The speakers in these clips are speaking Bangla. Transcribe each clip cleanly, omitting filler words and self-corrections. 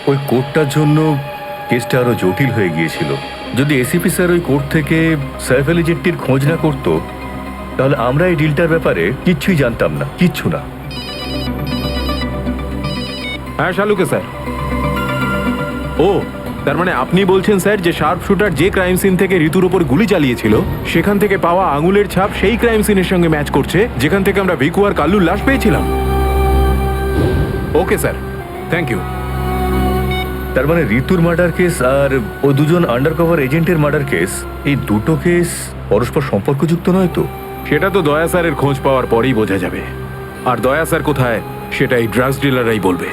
ওই কোর্টটার জন্য কেসটা আরো জটিল হয়ে গিয়েছিল। যদি এসিপি স্যার ওই কোর্ট থেকে সাইফ আলী জেট্টির খোঁজ না করতো, তাহলে আমরা এই ডিলটার ব্যাপারে কিচ্ছুই জানতাম না, কিচ্ছু না। হ্যাঁ শালুকে স্যার। ও, তার মানে আপনি বলছেন স্যার যে শার্প শুটার যে ক্রাইম সিন থেকে ঋতুর ওপর গুলি চালিয়েছিল সেখান থেকে পাওয়া আঙুলের ছাপ সেই ক্রাইম সিনের সঙ্গে ম্যাচ করছে যেখান থেকে আমরা ভিকু আর কাল্লুর লাশ পেয়েছিলাম। Okay sir, thank you. তার মানে ঋতুর মার্ডার কেস আর ও দুজন আন্ডারকভার এজেন্টের মার্ডার কেস, এই দুটো কেস পরস্পর সম্পর্কযুক্ত নয় তো? সেটা তো দয়া স্যারের খোঁজ পাওয়ার পরেই বোঝা যাবে। আর দয়া স্যার কোথায় সেটা এই ড্রাগস ডিলাররাই বলবে।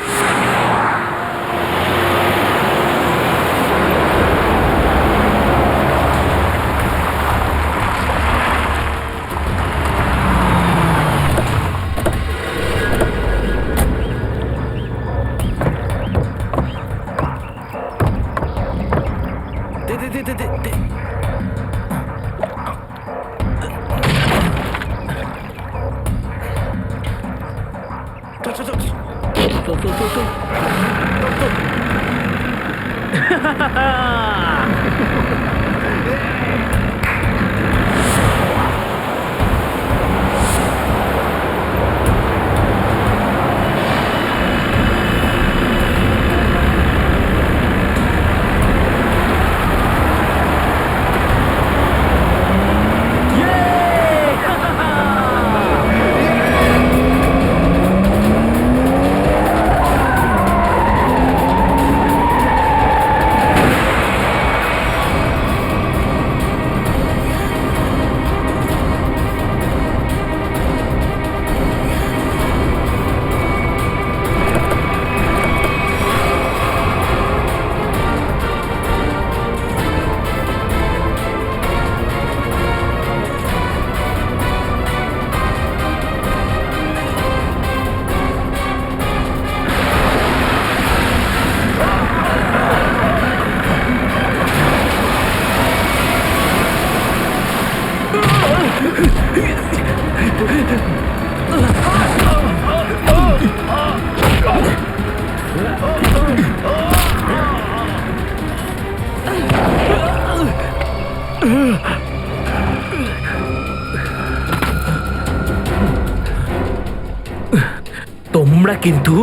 তোমরা কিন্তু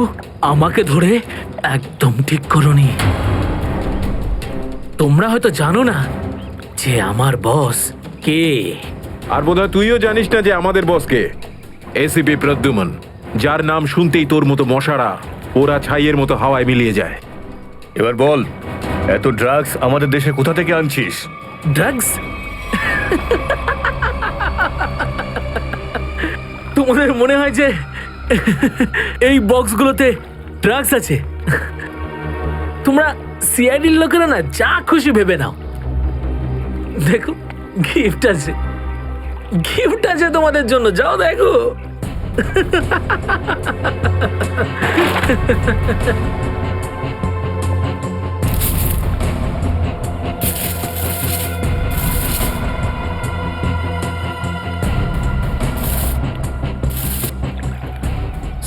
আমাকে ধরে একদম ঠিক করোনি। তোমরা হয়তো জানো না যে আমার বস কে। আর বোধহয় তুইও জানিস না যে আমাদের বসকে, এসিপি প্রদ্যুমন, যার নাম শুনতেই তোর মতো মশারা ওরা ছাইয়ের মতো হাওয়ায় মিলিয়ে যায়। এবার বল, এত ড্রাগস আমাদের দেশে কোথা থেকে আনছিস? ড্রাগস? তোমাদের মনে হয় যে এই বক্সগুলোতে ড্রাগস আছে? তোমরা সিআইডির লোকেরা না যা খুশি ভেবে নাও। দেখো, গিফট আছে, গিফট আছে তোমাদের জন্য, যাও দেখো।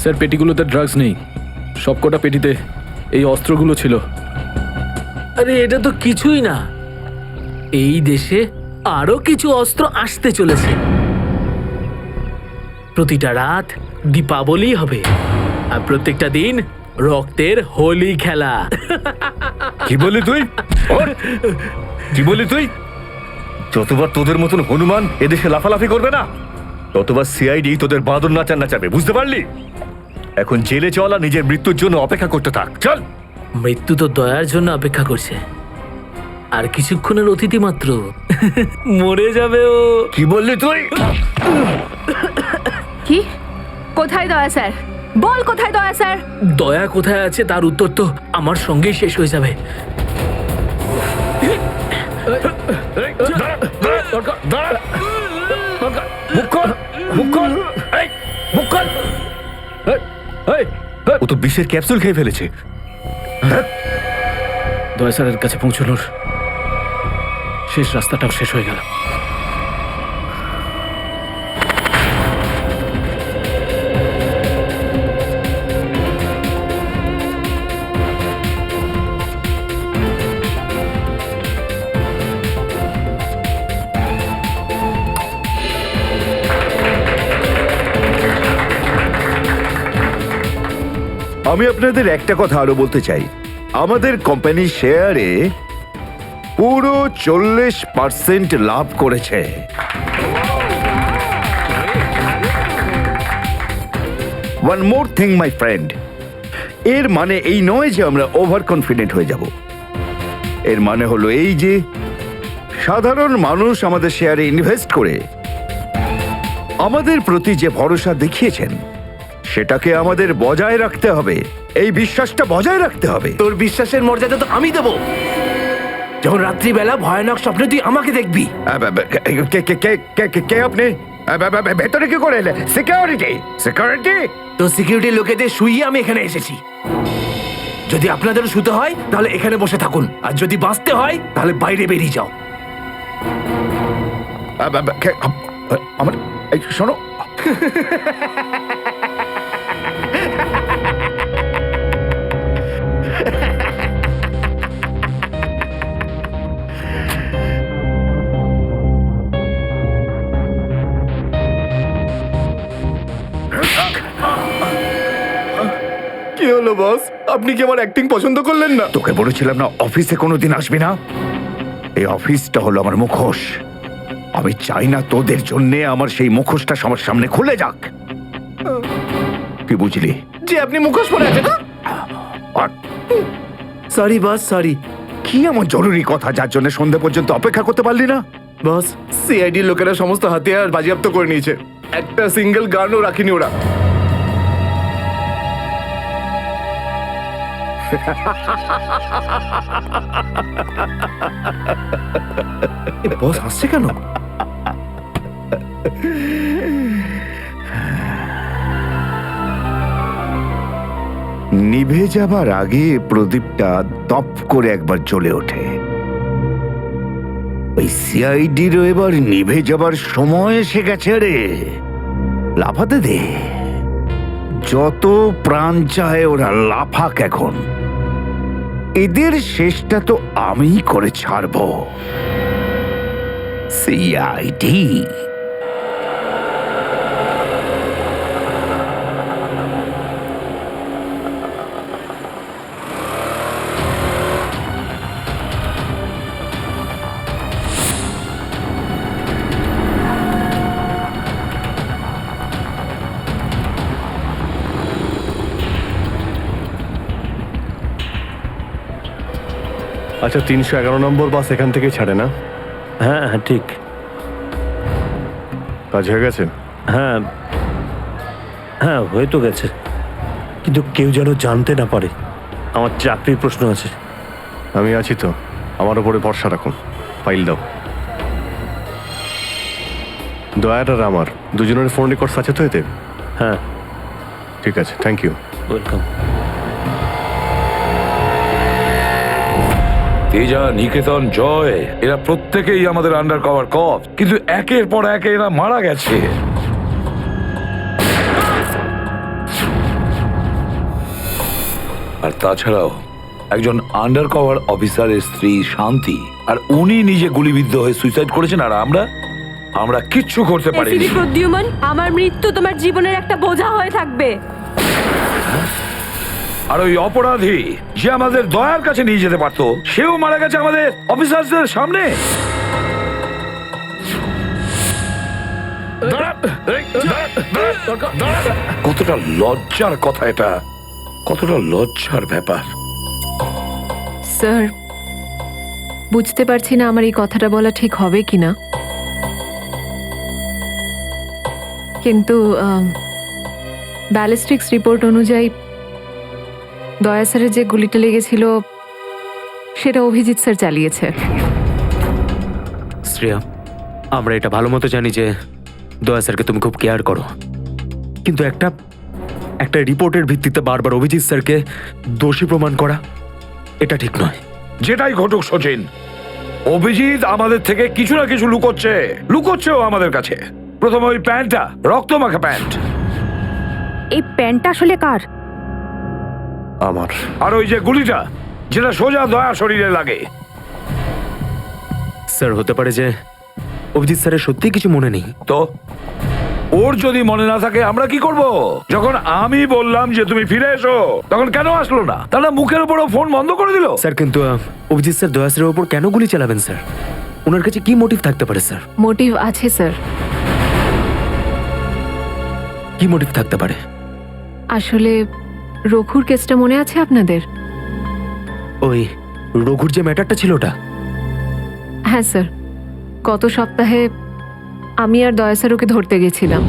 স্যার, পেটিগুলোতে ড্রাগস নেই, সবকটা পেটিতে এই অস্ত্রগুলো ছিল। আরে এটা তো কিছুই না, এই দেশে আরো কিছু অস্ত্র আসতে চলেছে। প্রতিটা রাত দীপাবলি হবে আর প্রত্যেকটা দিন রক্তের হোলি খেলা। কি বললি তুই? কি বললি তুই? যতবার তোদের মতন হনুমান এদেশে লাফালাফি করবে না, ততবার সিআইডি তোদের বাঁদর নাচার নাচাবে, বুঝতে পারলি? এখন জেলে চল আর নিজের মৃত্যুর জন্য অপেক্ষা করতে থাক, চল। মৃত্যু তো দয়ার জন্য অপেক্ষা করছে, আর কিছুক্ষণের অতিথি মাত্র, মরে যাবে ও। কি বললি তুই? কি? কোথায় দয়া স্যার? বল কোথায় দয়া স্যার? দয়া কোথায় আছে তার উত্তর তো আমার সঙ্গেই শেষ হয়ে যাবে। ও তো বিষের ক্যাপসুল খেয়ে ফেলেছে। দয়া স্যারের কাছে পৌঁছানোর শেষ রাস্তাটাও শেষ হয়ে গেল। আমি আপনাদের একটা কথা আরো বলতে চাই, আমাদের কোম্পানির শেয়ারে পুরো 40% লাভ করেছে। One more thing my friend, এর মানে এই নয় যে আমরা ওভার কনফিডেন্ট হয়ে যাব। এর মানে হলো এই যে সাধারণ মানুষ আমাদের শেয়ারে ইনভেস্ট করে আমাদের প্রতি যে ভরসা দেখিয়েছেন সেটাকে আমাদের বজায় রাখতে হবে। এই বিশ্বাসটা বজায় রাখতে হবে। তোর বিশ্বাসের মর্যাদা তো আমি দেবো যখন রাত্রিবেলা ভয়ানক স্বপ্নে তুই আমাকে দেখবি। কে আপনি? ভেতরে কি করে এলে? সিকিউরিটি সিকিউরিটি তো সিকিউরিটি লোকেদের শুইয়ে আমি এখানে এসেছি। যদি আপনাদেরও শুতে হয় তাহলে এখানে বসে থাকুন, আর যদি বাঁচতে হয় তাহলে বাইরে বেরিয়ে যাও। আমার শোনো, কি হলো বস, আপনি কি আমার অ্যাক্টিং পছন্দ করলেন না? তোকে বলেছিলাম না অফিসে কোনোদিন আসবি না। এই অফিসটা হলো আমার মুখোশ। আমি চাই না তোদের জন্য আমার সেই মুখোশটা সবার সামনে খুলে যাক। কি বুঝলি? যে আপনি মুখোশ পরে আছেন। আর সরি বস, সরি। কি এমন জরুরি কথা যার জন্য সন্ধে পর্যন্ত অপেক্ষা করতে পারলি না? বস, সিআইডি লোকেরা সমস্ত হাতিয়ার বাজেয়াপ্ত করে নিয়েছে, একটা সিঙ্গেল গানও রাখিনি ওরা। বস হাসছে কেন? নিভে যাবার আগে প্রদীপটা তপ করে একবার জ্বলে ওঠে। ওই সিআইডিরও এবার নিভে যাবার সময় এসে গেছে রে। লাফাতে দে, যত প্রাণ চায় ওরা লাফাক এখন। এদের শেষটা তো আমিই করে ছাড়বো। সিআইডি আচ্ছা, 311 নম্বর বাস এখান থেকে ছাড়ে না? হ্যাঁ হ্যাঁ ঠিক। কাজ হয়ে গেছে? হ্যাঁ হ্যাঁ হয়ে তো গেছে, কিন্তু কেউ যেন জানতে না পারে। আমার চাকরির প্রশ্ন আছে। আমি আছি তো, আমার উপরে ভরসা রাখুন। ফাইল দাও। দয়ার আর আমার দুজনের ফোন রেকর্ডস আছে তো এতে? হ্যাঁ ঠিক আছে, থ্যাংক ইউ। ওয়েলকাম। তেজা, নিকেতন, জয়, এরা প্রত্যেকেই আমাদের আন্ডার কভার কপ, কিন্তু একের পর এক এরা মারা গেছে। আর তাছাড়াও একজন আন্ডার কভার অফিসারের স্ত্রী শান্তি, আর উনি নিজে গুলিবিদ্ধ হয়ে সুইসাইড করেছেন, আর আমরা কিচ্ছু করতে পারিনি। এসিডি প্রদ্যুমন, আমার মৃত্যু তোমার জীবনের একটা বোঝা হয়ে থাকবে। আর ওই অপরাধী যে আমাদের দয়ার কাছে নিয়ে যেতে পারতো, সেও মারা গেছে আমাদের অফিসারদের সামনে। কতটা লজ্জার কথা এটা, কতটা লজ্জার ব্যাপার। স্যার, বুঝতে পারছি না আমার এই কথাটা বলা ঠিক হবে কিনা, কিন্তু ব্যালিস্টিক্স রিপোর্ট অনুযায়ী দয়া স্যারের যে গুলিটা লেগেছিল সেটা অভিজিৎ স্যার চালিয়েছে। শ্রেয়া, আমরা এটা ভালো মতো জানি যে দয়া স্যারকে তুমি খুব কেয়ার করো, কিন্তু একটা রিপোর্টের ভিত্তিতে বারবার অভিজিৎ স্যারকে দোষী প্রমাণ করা এটা ঠিক নয়। যেটাই ঘটুক সচিন, অভিজিৎ আমাদের থেকে কিছু না কিছু লুকোচ্ছেও আমাদের কাছে। প্রথমে ওই প্যান্টটা, রক্তমাখা প্যান্ট। এই প্যান্টটা আসলে কার? আমার। আর ওই যে গুলিটা, যেটা সোজা দয়া শরীরে লাগে। স্যার, হতে পারে যে অভিজিৎ স্যারের সত্যিই কিছু মনে নেই। তো ওর যদি মনে না থাকে আমরা কি করব? যখন আমি বললাম যে তুমি ফিরে এসো, তখন কেন আসলো না? তাহলে মুখের উপরও ফোন বন্ধ করে দিল। স্যার কিন্তু অভিজিৎ স্যার দয়া স্যারের ওপর কেন গুলি চালাবেন স্যার? ওনার কাছে কি মোটিভ থাকতে পারে স্যার? মোটিভ আছে স্যার। কি মোটিভ থাকতে পারে? আসলে রঘুর কেসটা মনে আছে আপনাদের? ওই রঘুর যে ম্যাটারটা ছিল ওটা? হ্যাঁ স্যার, গত সপ্তাহে আমি আর দয়া স্যার ওকে ধরতে গেছিলাম।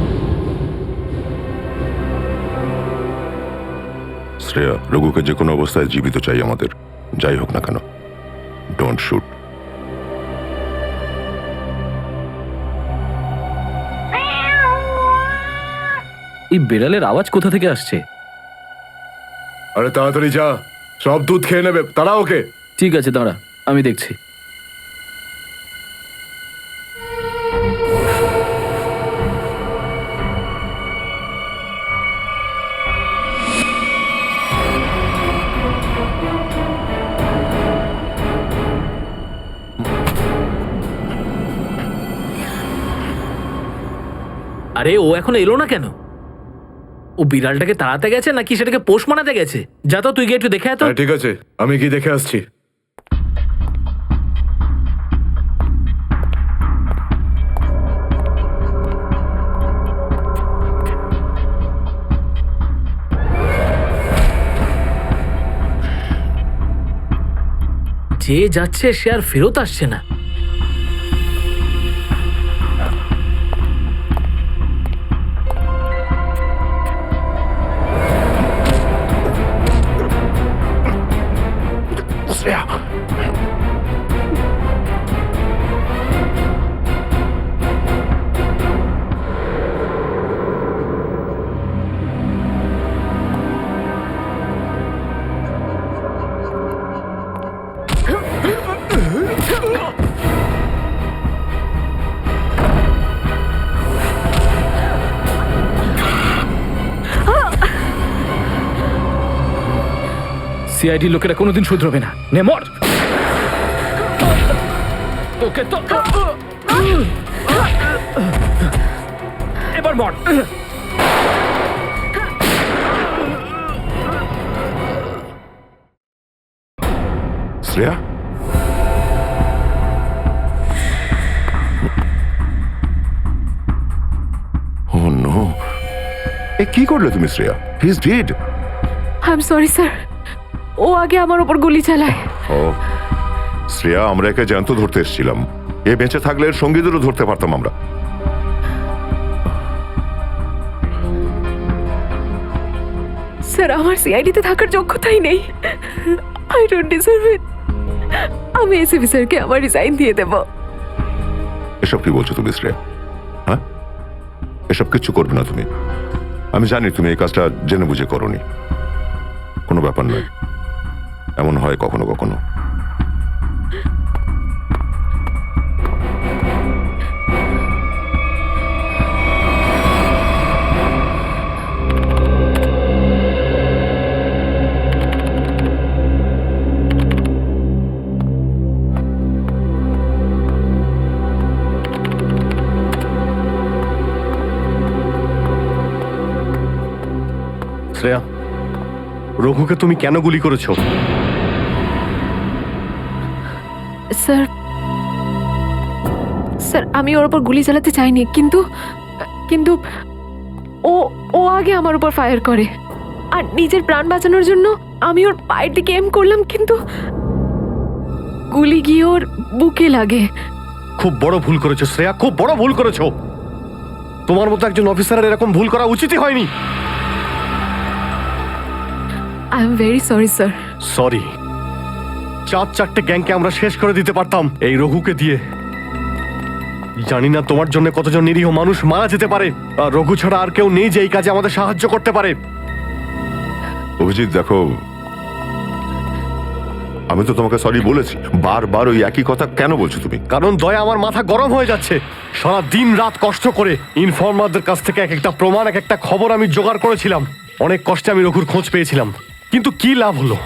শ্রেয়া, রঘুকে যে কোনো অবস্থায় জীবিত চাই আমাদের, যাই হোক না কেন। Don't shoot. এই বেড়ালের আওয়াজ কোথা থেকে আসছে? আরে তাড়াতাড়ি যা, সব দুধ খেয়ে নেবে, তারা ওকে। ঠিক আছে দাঁড়া, আমি দেখছি। আরে ও এখনো এলো না কেন? ও বিড়ালটাকে তাড়াতে গেছে নাকি সেটাকে পোষ মানাতে গেছে? যা তো, তুই গিয়ে একটু দেখে আয় তো। ঠিক আছে, আমি কি দেখে আসছি। যে যাচ্ছে সে আর ফেরত আসছে না। সিআইডি লোকেরা কোনোদিন শুধরবে না। নে মর। তোকে তো এবার মর। শ্রেয়া, ও নো, এ কি করলে তুমি Shreya? He is dead. I am sorry sir, ও আগে আমার ওপর গুলি চালায়। ও শ্রেয়া, আমরা একে জ্যান্ত ধরতে এসেছিলাম। এ বেঁচে থাকলে এর সঙ্গীদেরও ধরতে পারতাম আমরা। স্যার, আমার সিআইডিতে থাকার যোগ্যতাই নেই। আই ডোন্ট ডিজার্ভ ইট। আমি এসিপি স্যারকে আমার রিজাইন দিয়ে দেব। এসব কি বলছো তুমি শ্রেয়া? হ্যাঁ, এসব কিচ্ছু করবে না তুমি। আমি জানি তুমি এই কাজটা জেনে বুঝে করোনি। কোনো ব্যাপার নয়, এমন হয় কখনো কখনো। শ্রেয়া, রঘুকে তুমি কেন গুলি করেছো? স্যার, স্যার আমি ওর উপর গুলি চালাতে চাইনি, কিন্তু কিন্তু ও ও আগে আমার উপর ফায়ার করে। আর নিজের প্রাণ বাঁচানোর জন্য আমি ওর পায়ের দিকে এম করলাম, কিন্তু গুলি গিয়ে ওর বুকে লাগে। খুব বড় ভুল করেছো শ্রেয়া, খুব বড় ভুল করেছো। তোমার মতো একজন অফিসারের এরকম ভুল করা উচিতই হয়নি। I am very sorry sir. Sorry? 4-4টে গ্যাংকে আমরা শেষ করে দিতে পারতাম এই রঘুকে দিয়ে। জানি না তোমার জন্য কতজন নিরীহ মানুষ মারা যেতে পারে, আর রঘু ছাড়া আর কেউ নেই যে এই কাজে আমাদের সাহায্য করতে পারে। অভিজিৎ দেখো, আমি তো তোমাকে সরি বলেছি। বারবার ওই একই কথা কেন বলছো তুমি? কারণ দয়া আমার মাথা গরম হয়ে যাচ্ছে। সারা দিন রাত কষ্ট করে ইনফর্মারদের কাছ থেকে এক একটা প্রমাণ, এক একটা খবর আমি জোগাড় করেছিলাম। অনেক কষ্টে আমি রঘুর খোঁজ পেয়েছিলাম, কিন্তু কি লাভ হলো?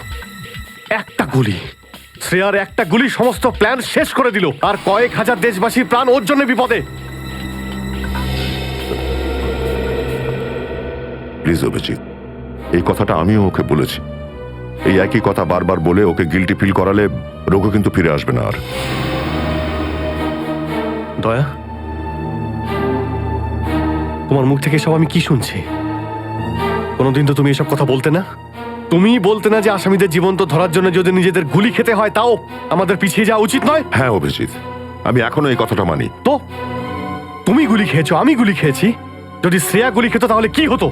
একটা গুলি, শ্রেয়ার একটা গুলি সমস্ত প্ল্যান শেষ করে দিল, আর কয়েক হাজার দেশবাসীর প্রাণ ওর জন্য বিপদে। প্লিজ অভিজিৎ, এই কথাটা আমিও ওকে বলেছি। এই একই কথা বারবার বলে ওকে গিল্টি ফিল করালে রঘু কিন্তু ফিরে আসবে না আর। দয়া, তোমার মুখ থেকে সব আমি কি শুনছি? কোনোদিন তো তুমি এসব কথা বলতে না। তুমিই বলতে না যে আসামিদের জীবন্ত ধরার জন্য যদি নিজেদের গুলি খেতে হয় তাও আমাদের পিছিয়ে যাওয়া উচিত নয়। হ্যাঁ অভিজিৎ, আমি এখনো এই কথাটা মানি। তো তুমি গুলি খেয়েছো, আমি গুলি খেয়েছি। যদি শ্রেয়া গুলি খেত তাহলে কি হতো?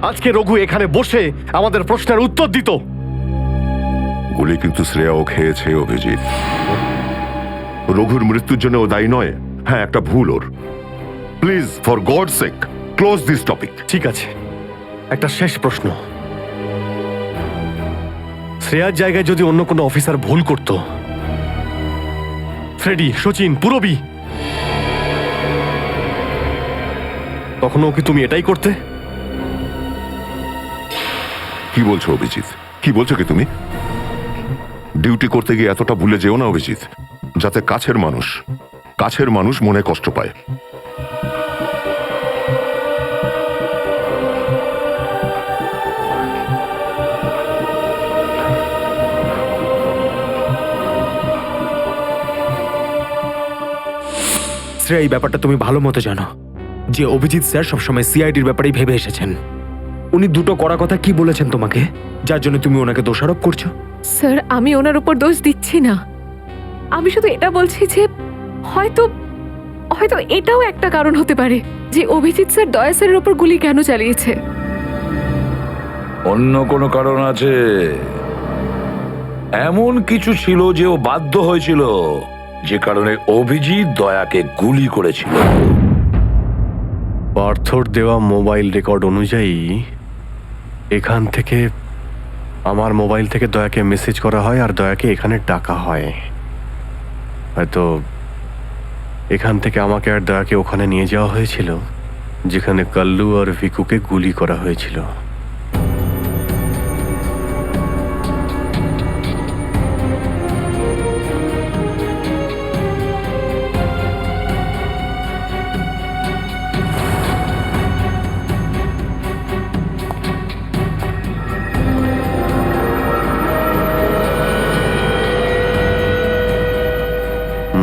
আজকে রঘু এখানে বসে আমাদের প্রশ্নের উত্তর দিত। গুলি কিন্তু শ্রেয়াও খেয়েছে অভিজিৎ। রঘুর মৃত্যুর জন্য ও দায়ী নয়। হ্যাঁ, একটা ভুল ওর। Please, for God sake, close this topic. ঠিক আছে, একটা শেষ প্রশ্ন। শ্রেয়ার জায়গায় যদি অন্য কোনো অফিসার ভুল করত, ফ্রেডি, সচিন, পুরবী, তখনও কি তুমি এটাই করতে? কি বলছো অভিজিৎ? কি বলছো কি তুমি? ডিউটি করতে গিয়ে এতটা ভুলে যেও না অভিজিৎ, যাতে কাছের মানুষ মনে কষ্ট পায়। শ্রেয়া, এই ব্যাপারটা তুমি ভালো মতো জানো যে অভিজিৎ স্যার সবসময় সিআইডির ব্যাপারেই ভেবে এসেছেন। উনি দুটো কড়া কথা কি বলেছেন তোমাকে, যার জন্য তুমি ওনাকে দোষারোপ করছো? স্যার, আমি ওনার উপর দোষ দিচ্ছি না। আমি শুধু এটা বলছি যে হয়তো হয়তো এটাও একটা কারণ হতে পারে যে অভিজিৎ স্যার দয়া স্যারের উপর গুলি কেন চালিয়েছে। অন্য কোনো কারণ আছে? এমন কিছু ছিল যে ও বাধ্য হয়েছিল, যে কারণে অভিজিৎ দয়াকে গুলি করেছিল। পার্থর দেওয়া মোবাইল রেকর্ড অনুযায়ী এখান থেকে আমার মোবাইল থেকে দয়াকে মেসেজ করা হয় আর দয়াকে এখানে ডাকা হয়। হয়তো এখান থেকে আমাকে আর দয়াকে ওখানে নিয়ে যাওয়া হয়েছিল যেখানে কাল্লু আর ভিকুকে গুলি করা হয়েছিল।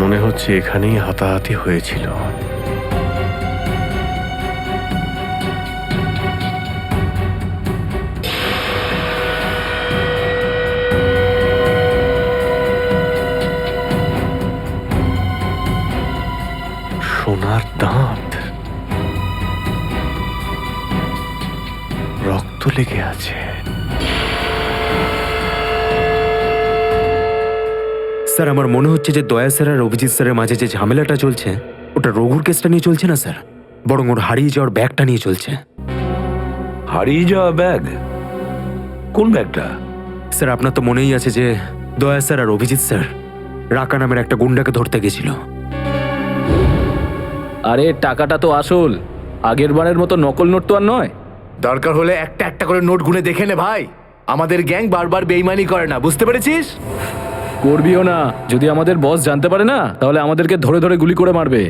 মনে হচ্ছে এখানেই হাতাহাতি হয়েছিল। সোনার দাঁত, রক্ত লেগে আছে। স্যার, আমার মনে হচ্ছে যে দয়া স্যার আর অভিজিৎ স্যারের মাঝে যে ঝামেলাটা চলছে ওটা রঘুর কেসটা নিয়ে চলছে না স্যার, বরং ওর হারিয়ে যাওয়ার ব্যাগটা নিয়ে চলছে। হারিয়ে যাওয়া ব্যাগ? কোন ব্যাগটা? স্যার, আপনার তো মনেই আছে যে দয়া স্যার আর অভিজিৎ স্যার রাকা নামের একটা গুন্ডাকে ধরতে গেছিল। আরে টাকাটা তো আসল, আগের বারের মতো নকল নোট তো আর নয়। দরকার হলে একটা একটা করে নোট গুনে দেখে নে ভাই। আমাদের গ্যাং বারবার বেইমানি করে না, বুঝতে পেরেছিস? করবিও না। যদি আমাদের বস জানতে পারে না তাহলে আমাদেরকে ধরে ধরে গুলি করে মারবে।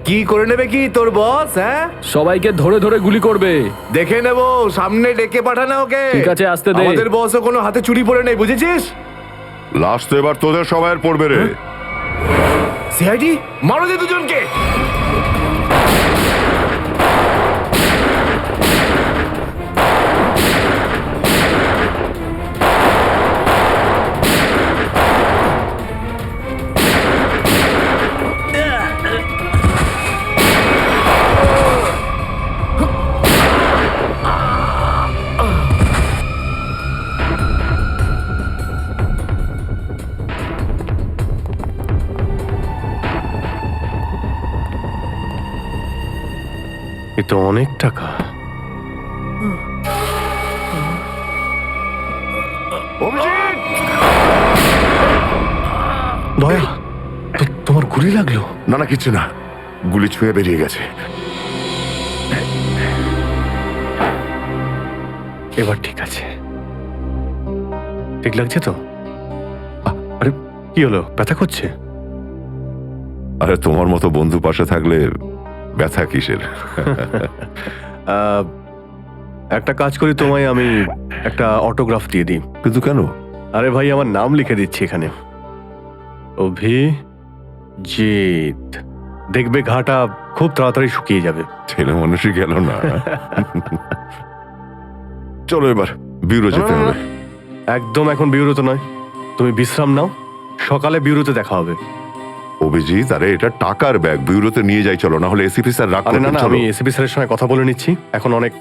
কি করে নেবে কি তোর বস? হ্যাঁ, সবাইকে ধরে ধরে গুলি করবে। দেখে নেবো, সামনে ডেকে পাঠানো ওকে। ঠিক আছে, আসতে দে। আমাদের বসও কোনো হাতে চুরি পড়ে নেই, বুঝেছিস? লাস্ট তো এবার তোদের সবাই পড়বে রে। সিআইডি মারো দে দুজনকে। এ তো অনেক টাকা। দয়া, তোমার গুলি লাগলো? না না, কিচ্ছু না, গুলি ছুঁয়ে বেরিয়ে গেছে। এবার ঠিক আছে, ঠিক লাগছে তো? আরে কি হলো, ব্যথা করছে? আরে তোমার মতো বন্ধু পাশে থাকলে ব্যথা কিসের? একটা কাজ করি, তোমায় আমি একটা অটোগ্রাফ দিয়ে দিই। কিন্তু কেন? আরে ভাই, আমার নাম লিখে দিচ্ছি এখানে, অভিজিৎ। দেখবে ঘাটা খুব তাড়াতাড়ি শুকিয়ে যাবে। ছেলে মানুষই গেল না। চলো এবার ব্যুরো যেতে না, না, হবে। না। একদম এখন বিউরোতে নয়, তুমি বিশ্রাম নাও, সকালে বিউরোতে দেখা হবে। অভিজিৎ, আরে এটা টাকার ব্যাগ, ব্যুরোতে নিয়ে যাই চলো, না হলে এসিপি স্যার রাগ আরে না করবেন। না, চলো। আমি এসিপি স্যারের সঙ্গে কথা বলে নিচ্ছি, এখন অনেক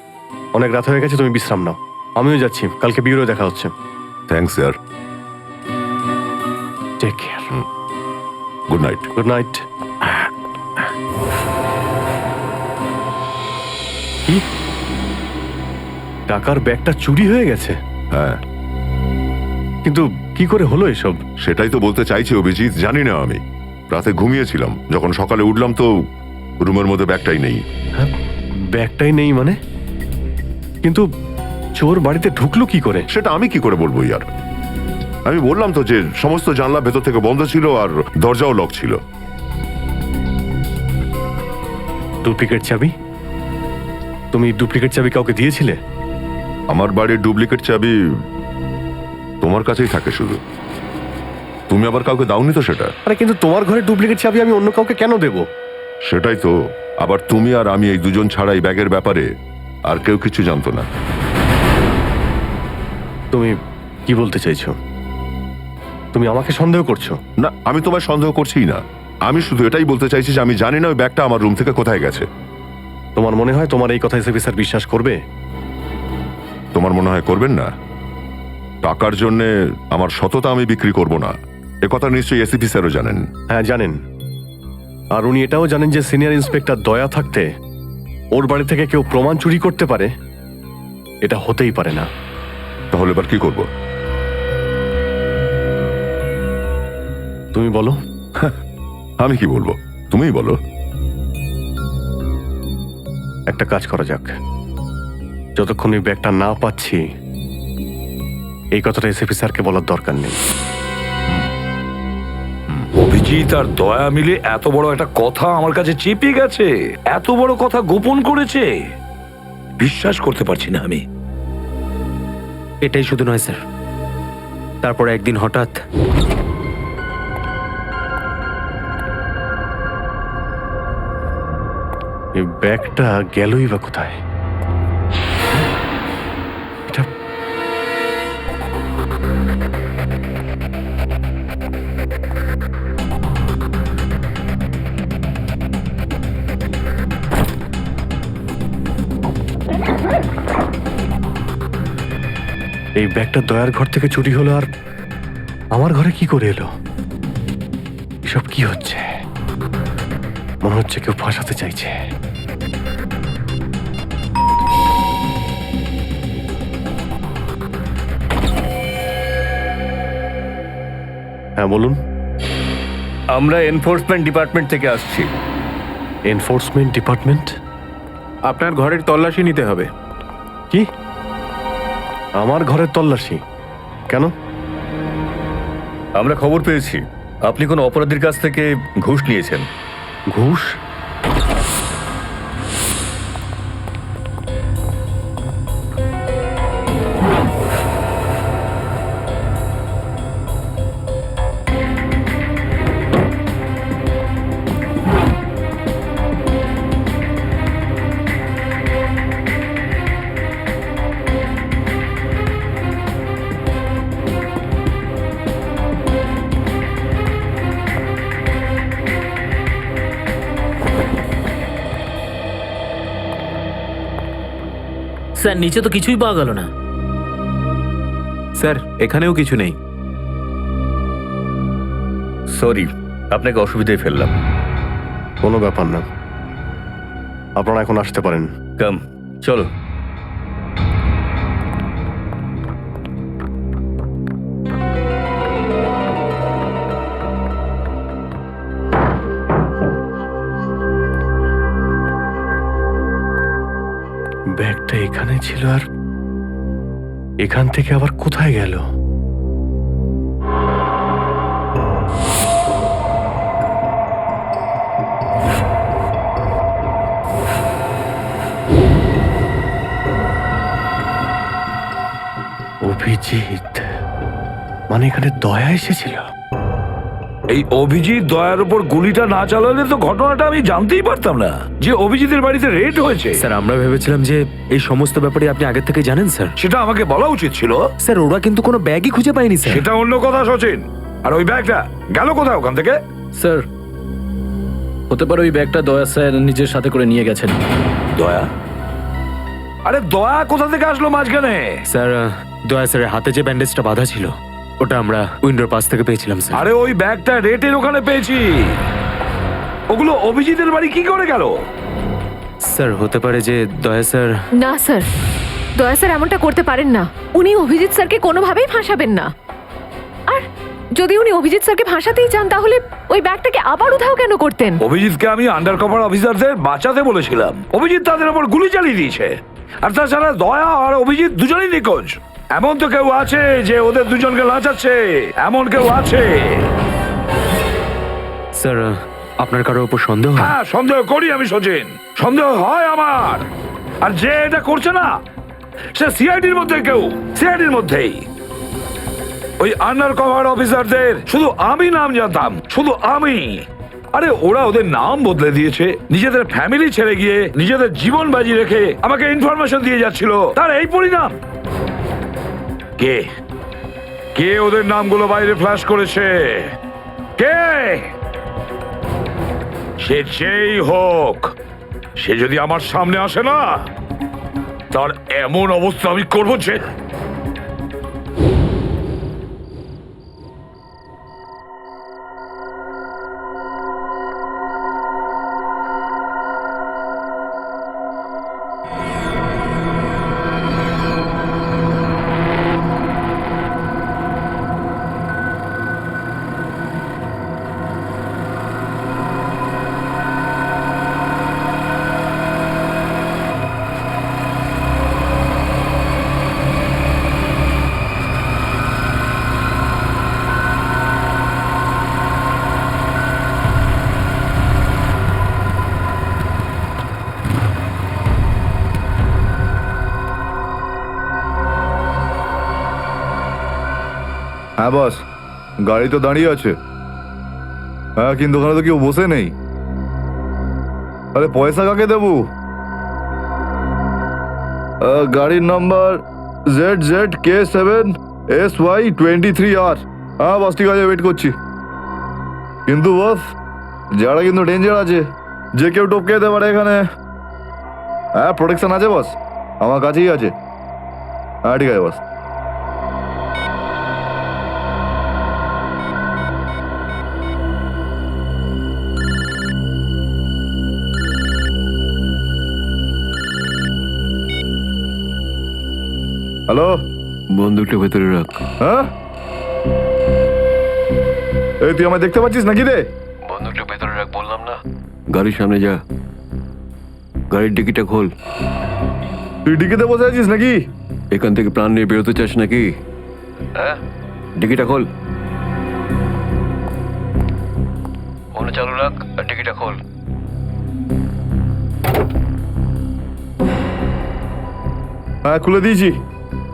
অনেক রাত হয়ে গেছে, তুমি বিশ্রাম নাও। আমিও যাচ্ছি, কালকে বিউরো দেখা হচ্ছে। Thanks sir. Take care. Good night. Good night. কি, টাকার ব্যাগটা চুরি হয়ে গেছে? হ্যাঁ, কিন্তু কি করে হলো এসব? সেটাই তো বলতে চাইছি অভিজিৎ, জানি না। আমি রাতে ঘুমিয়েছিলাম, যখন সকালে উঠলাম তো রুমের মধ্যে ব্যাগটাই নেই। হ্যাঁ, ব্যাগটাই নেই মানে? কিন্তু চোর বাড়িতে ঢুকলো কি করে? সেটা আমি কি করে বলবো ইয়ার? আমি বললাম তো যে সমস্ত জানলা ভেতর থেকে বন্ধ ছিল আর দরজাও লক ছিল। ডুপ্লিকেট চাবি? তুমি ডুপ্লিকেট চাবি কাউকে দিয়েছিলে? আমার বাড়ির ডুপ্লিকেট চাবি তোমার কাছেই থাকে শুধু, তুমি আবার কাউকে দাওনি তো সেটা। আরে কিন্তু তোমার ঘরে ডুপ্লিকেট চাবি আমি অন্য কাউকে কেন দেব? সেটাই তো, আবার তুমি আর আমি এই দুজন ছাড়া এই ব্যাগের ব্যাপারে আর কেউ কিছু জানতো না। তুমি কি বলতে চাইছো? তুমি আমাকে সন্দেহ করছো? না, আমি তোমায় সন্দেহ করছি না, আমি শুধু এটাই বলতে চাইছি যে আমি জানি না ওই ব্যাগটা আমার রুম থেকে কোথায় গেছে। তোমার মনে হয় তোমার এই কথা এসএপি স্যার বিশ্বাস করবে? তোমার মনে হয় করবেন না? টাকার জন্য আমার সততা আমি বিক্রি করব না, এ কথা নিশ্চয়ই এসিপি স্যারও জানেন। হ্যাঁ জানেন, আর উনি এটাও জানেন যে সিনিয়র ইন্সপেক্টর দয়া থাকতে ওর বাড়ি থেকে কেউ প্রমাণ চুরি করতে পারে, এটা হতেই পারে না। তাহলে এবার কি করব? তুমি বলো। আমি কি বলবো, তুমিই বলো। একটা কাজ করা যাক, যতক্ষণ এই ব্যাগটা না পাচ্ছি এই কথাটা এসএপি স্যারকে বলার দরকার নেই। অভিজিৎ আর দয়া মিলে এত বড় একটা কথা আমার কাছে চেপে গেছে, এত বড় কথা গোপন করেছে, বিশ্বাস করতে পারছি না আমি। এটাই শুধু নয় স্যার, তারপর একদিন হঠাৎ এই ব্যাগটা গেলই বা কোথায়? এটা এই ব্যাগটা দয়ার ঘর থেকে চুরি হলো, আর আমার ঘরে কি করে এলো? এসব কি হচ্ছে? মনে হচ্ছে কেউ ফাঁসাতে চাইছে। হ্যাঁ বলুন। আমরা এনফোর্সমেন্ট ডিপার্টমেন্ট থেকে আসছি। Enforcement department? আপনার ঘরের তল্লাশি নিতে হবে। কি? আমার ঘরের তল্লাশি কেন? আমরা খবর পেয়েছি আপনি কোনো অপরাধীর কাছ থেকে ঘুষ নিয়েছেন। ঘুষ? স্যার নিচে তো কিছুই পাওয়া গেল না। স্যার এখানেও কিছু নেই। সরি, আপনাকে অসুবিধায় ফেললাম। কোনো ব্যাপার না, আপনারা এখন আসতে পারেন। কাম, চলো। ব্যাগটা এখানে ছিল, আর এখান থেকে আবার কোথায় গেল? অভিজিৎ, মানে এখানে দয়া এসেছিল? এই অভিজিৎ দয়ার উপর গুলিটা না চালালে তো ঘটনাটা আমি জানতেই পারতাম না যে অভিজিতের বাড়িতে রেড হয়েছে। স্যার আমরা ভেবেছিলাম যে এই সমস্ত ব্যাপারে আপনি আগে থেকে জানেন স্যার। সেটা আমাকে বলা উচিত ছিল। স্যার ওরা কিন্তু কোনো ব্যাগই খুঁজে পায়নি স্যার। সেটা অন্য কথা সচিন। আর ওই ব্যাগটা গেল কোথায় ওখান থেকে? স্যার হতে পারে ওই ব্যাগটা দয়া স্যার নিজের সাথে করে নিয়ে গেছেন। দয়া? আরে দয়া কোথা থেকে আসলো মাঝখানে? স্যার দয়া স্যারের হাতে যে ব্যান্ডেজটা বাঁধা ছিল ওটা আমরা উইন্ডোর পাশ থেকে পেয়েছিলাম স্যার। আরে ওই ব্যাগটা রেটের ওখানে পেয়েছি। ওগুলো অভিজিতের বাড়ি কি করে গেল? স্যার হতে পারে যে দয়া স্যার। না স্যার, দয়া স্যার এমনটা করতে পারেন না। উনি অভিজিৎ স্যারকে কোনোভাবেই ফাঁসাবেন না। আর যদি উনি অভিজিৎ স্যারকে ফাঁসাতেই চান তাহলে ওই ব্যাগটাকে আবার উধাও কেন করতেন? অভিজিৎকে আমি আন্ডার কভার অফিসারদের বাঁচাতে বলেছিলাম, অভিজিৎ তাদের উপর গুলি চালিয়ে দিয়েছে। আর তাছাড়া দয়া আর অভিজিৎ দুজনেই নিখোঁজ। এমন তো কেউ আছে যে ওদের দুজনকে লাচাচ্ছে, এমন কেউ আছে? স্যার আপনার কারোর উপর সন্দেহ হয়? হ্যাঁ সন্দেহ করি আমি সচিন, সন্দেহ হয় আমার। আর যে এটা করছে না সে সিআইডির মধ্যে কেউ, সিআইডির মধ্যেই। ওই আন্ডার কভার অফিসারদের শুধু আমি নাম জানতাম, শুধু আমি। আরে ওরা ওদের নাম বদলে দিয়েছে, নিজেদের ফ্যামিলি ছেড়ে গিয়ে নিজেদের জীবন বাজি রেখে আমাকে ইনফরমেশন দিয়ে যাচ্ছিল। তার এই পরিণাম। কে কে ওদের নামগুলো বাইরে ফ্ল্যাশ করেছে? কে? সে যেই হোক, সে যদি আমার সামনে আসে না, তার এমন অবস্থা আমি করবো যে। হ্যাঁ বস, গাড়ি তো দাঁড়িয়ে আছে। হ্যাঁ কিন্তু ওখানে তো কেউ বসে নেই। আরে পয়সা কাকে দেবো? গাড়ির নাম্বার ZZK7SY23R। হ্যাঁ বস ঠিক আছে, ওয়েট করছি। কিন্তু বস যারা কিন্তু ডেঞ্জার আছে, যে কেউ টপকে যেতে পারে এখানে। হ্যাঁ প্রোটেকশন আছে বস, আমার কাছেই আছে। হ্যাঁ ঠিক আছে বস। হ্যালো, বন্দুকটা ভেতরে রাখ। হ্যাঁ এই তুই আমায় দেখতে পাচ্ছিস নাকি রে? বন্দুকটা ভেতরে রাখ বললাম না। গাড়ির সামনে যা, গাড়ির ডিকিটা খোল। তুই ডিকিতে বসে আছিস নাকি? এখান থেকে প্রাণ নিয়ে বেরোতে চাস নাকি? হ্যাঁ ডিকিটা খোল। ফোন চালু রাখ আর ডিকিটা খোল। হ্যাঁ খুলে দিয়েছি।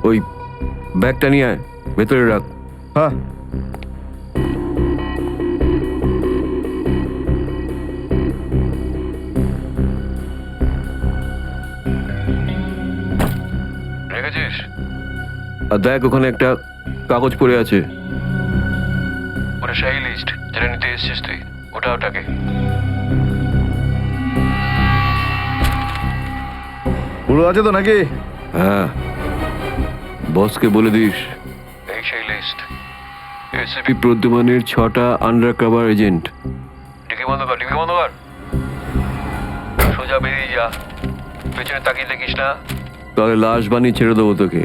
ওই ব্যাগটা নিয়ে আয়, ভেতরে রাখ। হ্যাঁ রেখেছিস? আর দেখ ওখানে একটা কাগজ পড়ে আছে, ওটা সেই লিস্ট যেটা নিতে এসেছিস তুই। ওটাকে পুরো আছে তো নাকি? হ্যাঁ বসকে বলে দিস এই সেই লিস্ট। এসিপি প্রদ্যুমানের 6টা আন্ডার কভার এজেন্ট। ডিকি বন্ধ কর, ডিকি বন্ধ কর। সোজা বেরিয়ে যা, পেছনে তাকিয়ে দেখিস না, তাহলে লাশ বানিয়ে ছেড়ে দেবো তোকে।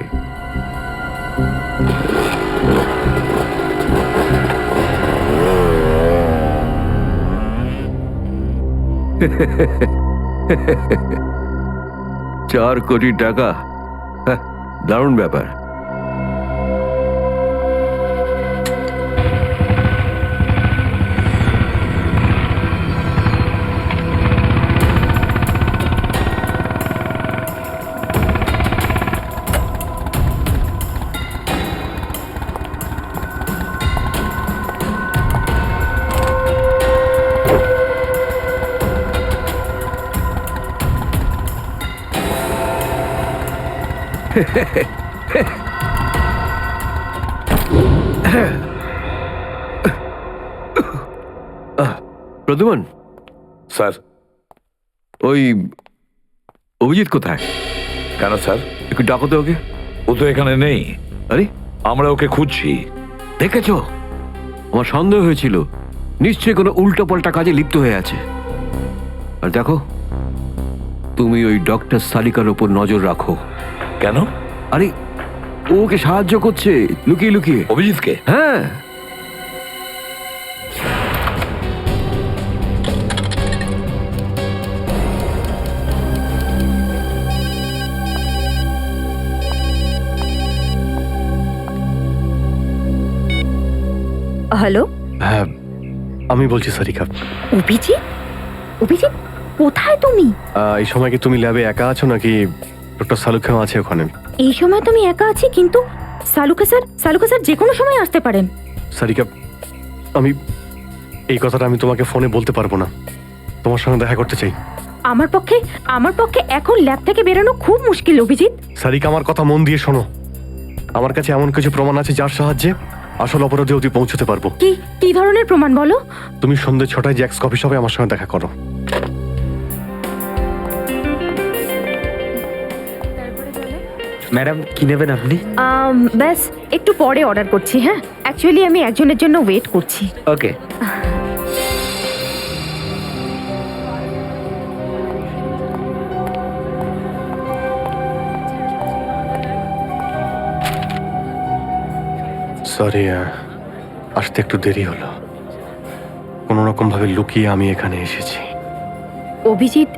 $4 কোটি, দারুণ ব্যাপার। প্রদ্যুমন, স্যার। ওই অভিজিৎ কোথায়? কেন স্যার? একটু ডাকো তো ওকে। ও তো এখানে নেই। আরে, আমরা ওকে খুঁজছি। দেখেছো, আমার সন্দেহ হয়েছিল নিশ্চয়ই কোনো উল্টো পাল্টা কাজে লিপ্ত হয়ে আছে। আর দেখো, তুমি ওই ডক্টর সালিকার ওপর নজর রাখো। কেন? আরে, ও ওকে সাহায্য করছে লুকিয়ে লুকিয়ে। অভিজিৎকে? হ্যাঁ। হ্যালো, হ্যাঁ, আমি বলছি সারিকা। অভিজিৎ? অভিজিৎ, কোথায় তুমি? এই সময় কি তুমি ল্যাবে একা আছো নাকি ডক্টর সালুখাও আছে ওখানে? এই সময় তো আমি একা আছি, কিন্তু সালুকে স্যার যে কোনো সময় আসতে পারেন। সারিকা, আমি এই কথাটা আমি তোমাকে ফোনে বলতে পারবো না। তোমার সঙ্গে দেখা করতে চাই। আমার পক্ষে এখন ল্যাব থেকে বেরোনো খুব মুশকিল অভিজিৎ। সারিকা, আমার কথা মন দিয়ে শোনো। আমার কাছে এমন কিছু প্রমাণ আছে যার সাহায্যে আসল অপরাধী অবধি পৌঁছতে পারবো। কি ধরনের প্রমাণ বলো? তুমি সন্ধ্যে 6টায় জ্যাক্স কফি শপে আমার সঙ্গে দেখা করো। ম্যাডাম, কি নেবেন আপনি? ব্যাস একটু পরে অর্ডার করছি। হ্যাঁ, অ্যাকচুয়ালি আমি একজনের জন্য ওয়েট করছি। ওকে। সরি, আসতে একটু দেরি হলো। কোনো রকম ভাবে লুকিয়ে আমি এখানে এসেছি। অভিজিৎ,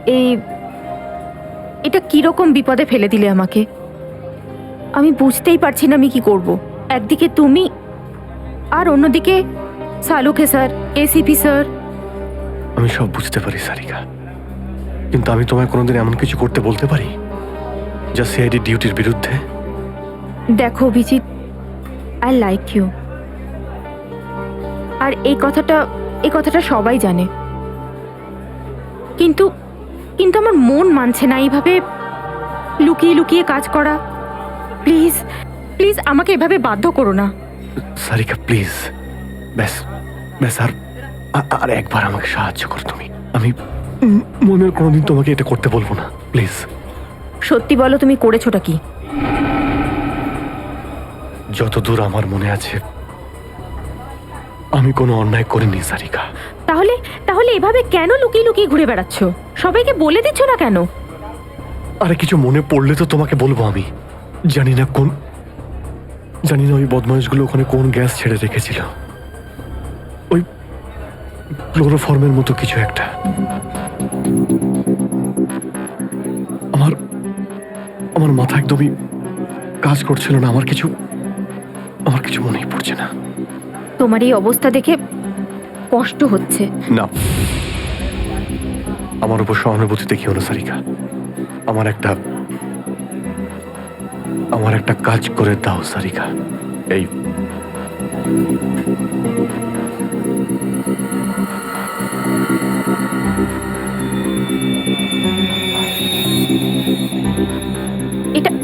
এটা কিরকম বিপদে ফেলে দিলে আমাকে। আমি বুঝতেই পারছি না আমি কি করব। একদিকে তুমি, আর অন্যদিকে সালুকে স্যার, এসিপি স্যার। আমি সব বুঝতে পারি সারিকা, কিন্তু আমি তোমায় কোনোদিন এমন কিছু করতে বলতে পারি যা সিআইডি ডিউটির বিরুদ্ধে? দেখো অভিজিৎ, আই লাইক ইউ, আর এই কথাটা সবাই জানে, কিন্তু আমার মন মানছে না এইভাবে লুকিয়ে লুকিয়ে কাজ করা। প্লিজ প্লিজ আমাকে এভাবে বাধ্য করো না। সারিকা প্লিজ, ব্যাস ব্যাস, আর একবার আমাকে সাহায্য করো তুমি। আমি মনের কোনোদিন তোমাকে এটা করতে বলবো না, প্লিজ। সত্যি বলো, তুমি করেছোটা কি? যতদূর আমার মনে আছে আমি কোনো অন্যায় করিনি সারিকা। তাহলে এভাবে কেন লুকিয়ে লুকিয়ে ঘুরে বেড়াচ্ছ? সবাইকে বলে দিচ্ছ না কেন? আরে, কিছু মনে পড়লে তো তোমাকে বলবো। আমি জানি না ওই বদমাইশগুলো ওখানে কোন গ্যাস ছেড়ে রেখেছিল। ওই ক্লোরোফর্মের মতো কিছু একটা। আমার মাথা একদমই কাজ করছিল না। আমার কিছু মনেই পড়ছে না। তোমার এই অবস্থা দেখে কষ্ট হচ্ছে। না, আমার উপর সহানুভূতি দেখিও না সারিকা। আমার একটা কাজ করে দাও সারিকা। এই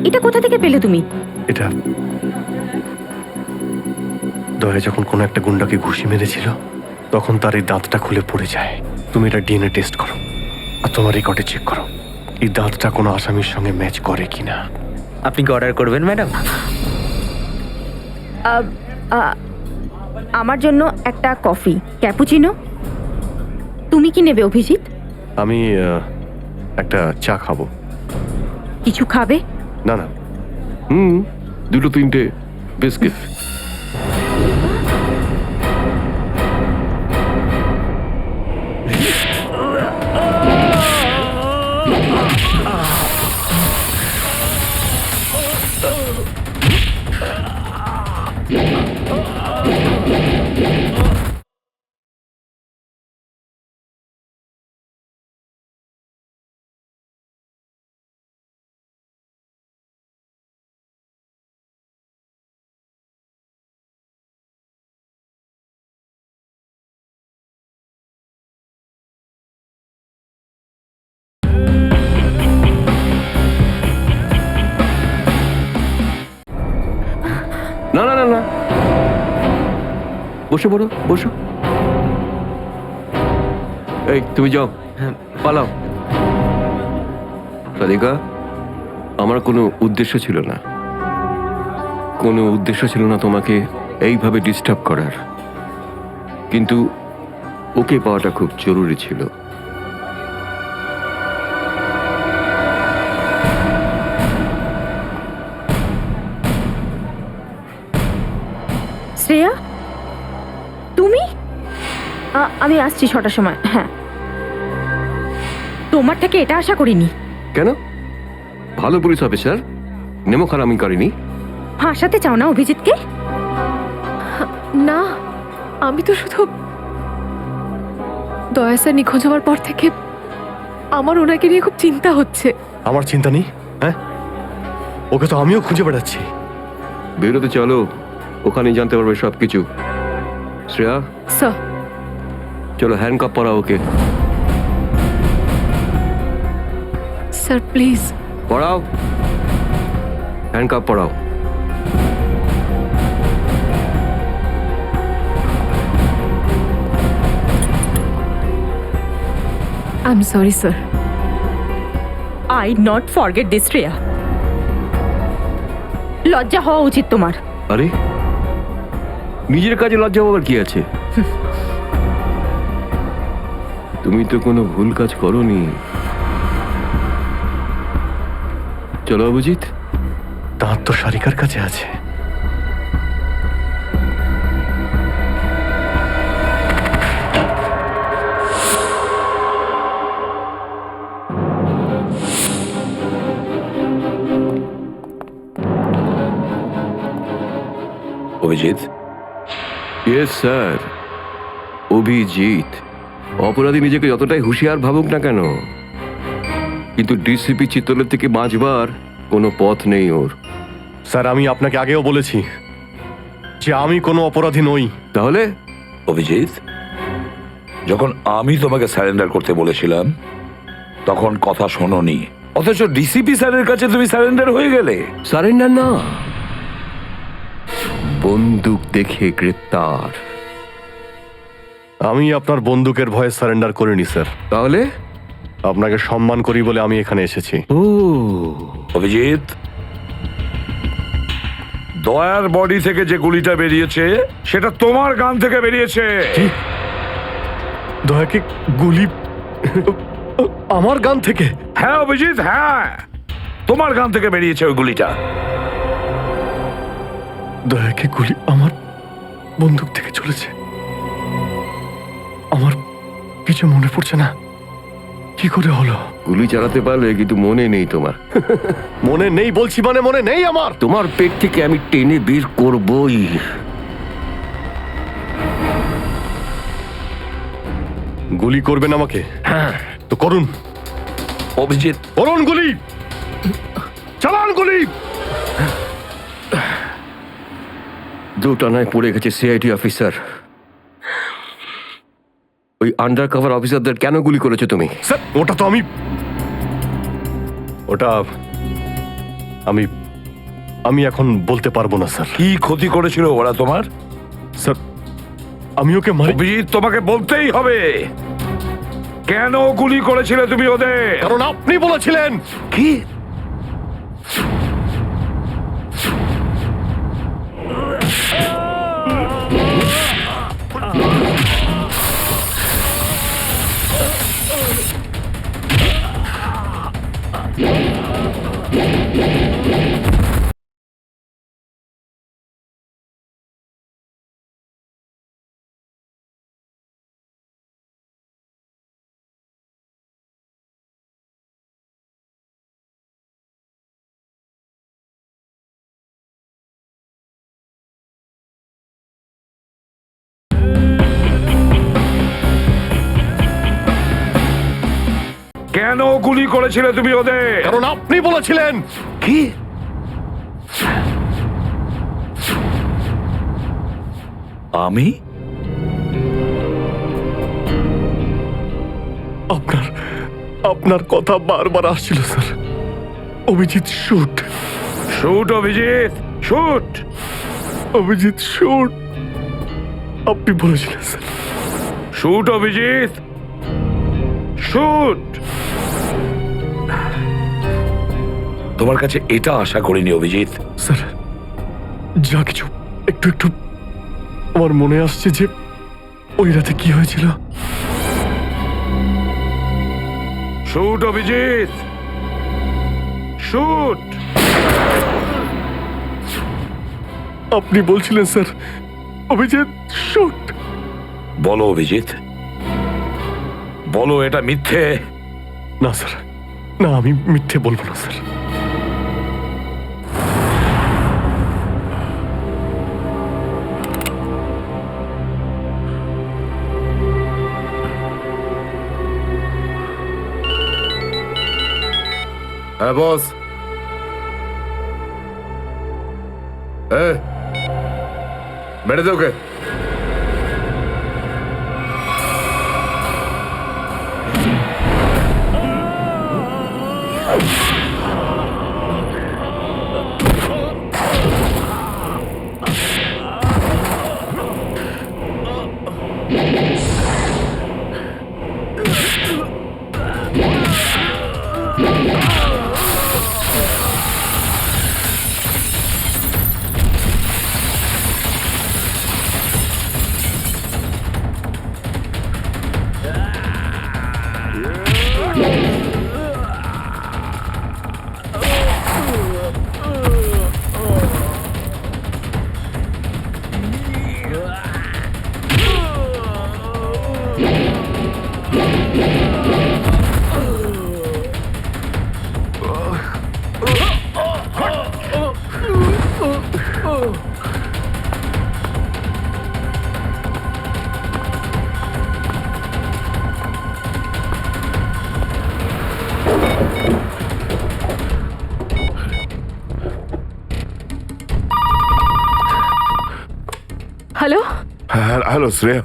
এটা কোথা থেকে পেলে তুমি? এটা দয়া যখন কোনো একটা গুন্ডাকে ঘুষি মেরেছিল তখন তার এই দাঁতটা খুলে পড়ে যায়। তুমি এটা ডিএনএ টেস্ট করো আর তোমার রেকর্ডে চেক করো এই দাঁতটা কোনো আসামির সঙ্গে ম্যাচ করে কিনা। আপনি কি অর্ডার করবেন ম্যাডাম? আমার জন্য একটা কফি ক্যাপুচিনো। তুমি কি নেবে অভিজিৎ? আমি একটা চা খাবো। কিছু খাবে? না, দুটো তিনটে বিস্কিট। বসে পড়ো, বসো। এই তুমি যাও, পালাও। সারিকা, আমার কোনো উদ্দেশ্য ছিল না, কোনো উদ্দেশ্য ছিল না তোমাকে এইভাবে ডিস্টার্ব করার, কিন্তু ওকে পাওয়াটা খুব জরুরি ছিল। শ্রেয়া, তুমি? আমি আসছি 6টার সময়। হ্যাঁ, তোমার থেকে এটা আশা করিনি। কেন? ভালো পুলিশ অফিসার, নেমো খারামি করেনি। ফাঁসাতে চাও না অভিজিৎকে? না, আমি তো শুধু দয়া স্যার নিখোঁজ হওয়ার পর থেকে আমার ওনাকে নিয়ে খুব চিন্তা হচ্ছে। আমার চিন্তা নেই, হ্যাঁ? ওকে তো আমিও খুঁজে বেড়াচ্ছি। বেরোতে চলো, ওখানেই জানতে পারবে সব কিছু। শ্রেয়া, স্যার, চলো হ্যান্ডকাপ পরাও ওকে। Sir please. পড়াও, হ্যান্ডকাপ পড়াও। I am sorry sir. I not forget this Shreya. লজ্জা হওয়া উচিত তোমার। আরে, নিজের কাজে লজ্জা হবার কি আছে? তুমি তো কোনো ভুল কাজ করোনি। চলো অভিজিৎ, দাঁত তো সারিকার কাছে আছে। Abhijit, yes sir, Abhijit. অপরাধী নিজেকে যতটাই হুঁশিয়ার ভাবুক না কেন, কিন্তু ডিসিপি চিত্তলের থেকে বাঁচবার কোনো পথ নেই ওর। স্যার, আমি আপনাকে আগেও বলেছি যে আমি কোনো অপরাধী নই। তাহলে? অভিজিৎ, যখন আমি তোমাকে স্যারেন্ডার করতে বলেছিলাম তখন কথা শোনোনি, অথচ ডিসিপি স্যারের কাছে তুমি স্যারেন্ডার হয়ে গেলে। সারেন্ডার না, বন্দুক দেখে গ্রেপ্তার। আমি আপনার বন্দুকের ভয়ে সারেন্ডার করিনি স্যার। তাহলে? আপনাকে সম্মান করি বলে আমি এখানে এসেছি। ও অভিজিৎ, দয়ার বডি থেকে যে গুলিটা বেরিয়েছে সেটা তোমার গান থেকে বেরিয়েছে। দয়াকে গুলি আমার গান থেকে? হ্যাঁ অভিজিৎ, হ্যাঁ, তোমার গান থেকে বেরিয়েছে ওই গুলিটা। দয়াকে গুলি আমার বন্দুক থেকে চলেছে? আমার কিছু মনে পড়ছে না, কি করে হলো? গুলি চালাতে পারলে, কিন্তু মনে নেই তোমার। মনে নেই বলছি মানে মনে নেই আমার। তোমার পেট থেকে আমি টেনে বের করবই। গুলি করবেন আমাকে? হ্যাঁ, তো করুন। অভিজিৎ, করুন গুলি, চালান গুলি। দুটানায় পড়ে গেছে সিআইডি অফিসার। ওই আন্ডার কভার অফিসারদের কেন গুলি করেছো তুমি? স্যার, ওটা তো আমি এখন বলতে পারবো না স্যার। কি ক্ষতি করেছিল ওরা তোমার? স্যার, আমি ওকে মারি। অভিজিৎ, তোমাকে বলতেই হবে কেন গুলি করেছিলে তুমি ওদের। কারণ আপনি বলেছিলেন। কি? কেন গুলি করেছিলে তুমি ওদের? কারণ আপনি বলেছিলেন। কি? আমি? আপনার কথা বারবার আসছিল sir. Abhijit shoot. Shoot Abhijit, shoot. Abhijit shoot. আপনি বলেছিলেন স্যার। Shoot Abhijit, shoot. তোমার কাছে এটা আশা করিনি অভিজিৎ। স্যার যা কিছু একটু একটু আমার মনে আসছে যে ওই রাতে কি হয়েছিল। Shoot Abhijit, shoot. আপনি বলছিলেন স্যার অভিজিৎ শুট। বলো অভিজিৎ, বলো এটা মিথ্যে। না স্যার, না আমি মিথ্যে বলবো না স্যার। হ্যাঁ বস। মেরে দে ওকে। Hello, hello Shreya.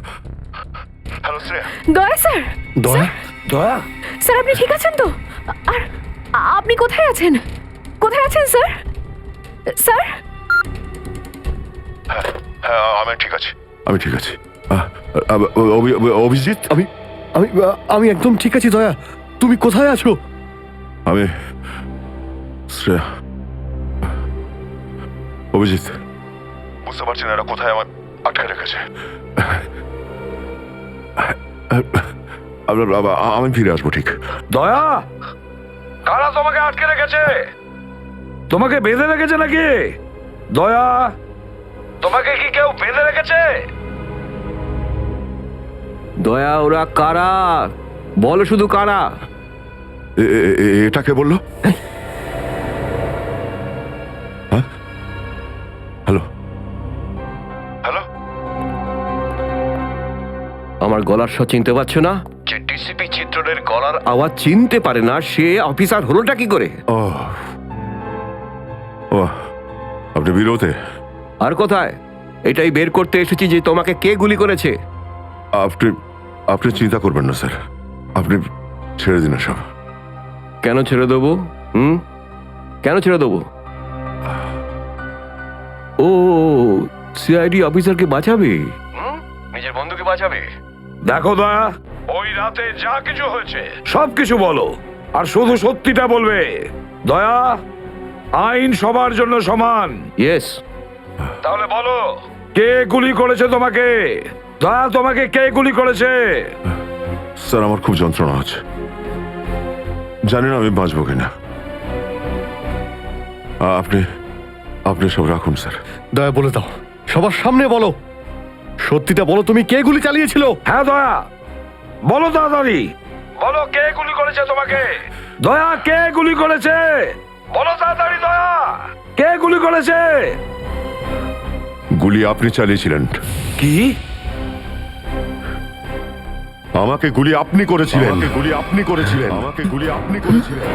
Daya sir. দয়া, দয়া, স্যার আপনি ঠিক আছেন তো? আর আপনি কোথায় আছেন? কোথায় আছেন স্যার? স্যার হ্যাঁ আমি ঠিক আছি, আমি ঠিক আছি। অভিজিৎ, আমি আমি আমি একদম ঠিক আছি। দয়া, তুমি কোথায় আছো? আমি শ্রেয়া। অভিজিৎ, বুঝতে পারছি না এরা কোথায় আমার আটকে রেখেছে। আমি ফিরে আসবো ঠিক। দয়া, কারা তোমাকে আটকে রেখেছে? তোমাকে বেঁধে রেখেছে নাকি? দয়া, তোমাকে কি কেউ বেঁধে রেখেছে? দয়া, ওরা কারা? বলো শুধু কারা। এটা কে বললো? হ্যাঁ, হ্যালো হ্যালো। আমার গলার স্বর চিনতে পারছো না? যে ডিসিপি চিত্রনের গলার আওয়াজ চিনতে পারে না সে অফিসার হলোটা কি করে? ও ও, আপনি বিরোধে? আর কোথায়? এটাই বের করতে এসেছি যে তোমাকে কে গুলি করেছে। আপনি আপনি চিন্তা করবেন না স্যার, আপনি ছেড়ে দিন সব। কেন ছেড়ে দেবো? কেন ছেড়ে দেবো? ও, সিআইডি অফিসারকে বাঁচাবে, নিজের বন্ধুকে বাঁচাবে। দেখো দয়া, ওই রাতে যা কিছু হয়েছে সব কিছু বলো, আর শুধু সত্যিটা বলবে। দয়া, আইন সবার জন্য সমান। ইয়েস। তাহলে বলো, কে গুলি করেছে তোমাকে? দয়া, তোমাকে কে গুলি করেছে? স্যার আমার খুব যন্ত্রণা হচ্ছে, জানি না আমি বাঁচবো কিনা। আপনি আপনি সব রাখুন স্যার। দয়া বলে দাও, সবার সামনে বলো, সত্যিটা বলো, তুমি কে গুলি চালিয়েছিল? হ্যাঁ দয়া, বলো তাড়াতাড়ি, বলো কে গুলি করেছে তোমাকে? দয়া, কে গুলি করেছে? বলো তাড়াতাড়ি দয়া, কে গুলি করেছে? গুলি আপনি চালিয়েছিলেন। কি? আমাকে গুলি আপনি করেছিলেন। আমাকে গুলি আপনি করেছিলেন। আমাকে গুলি আপনি করেছিলেন।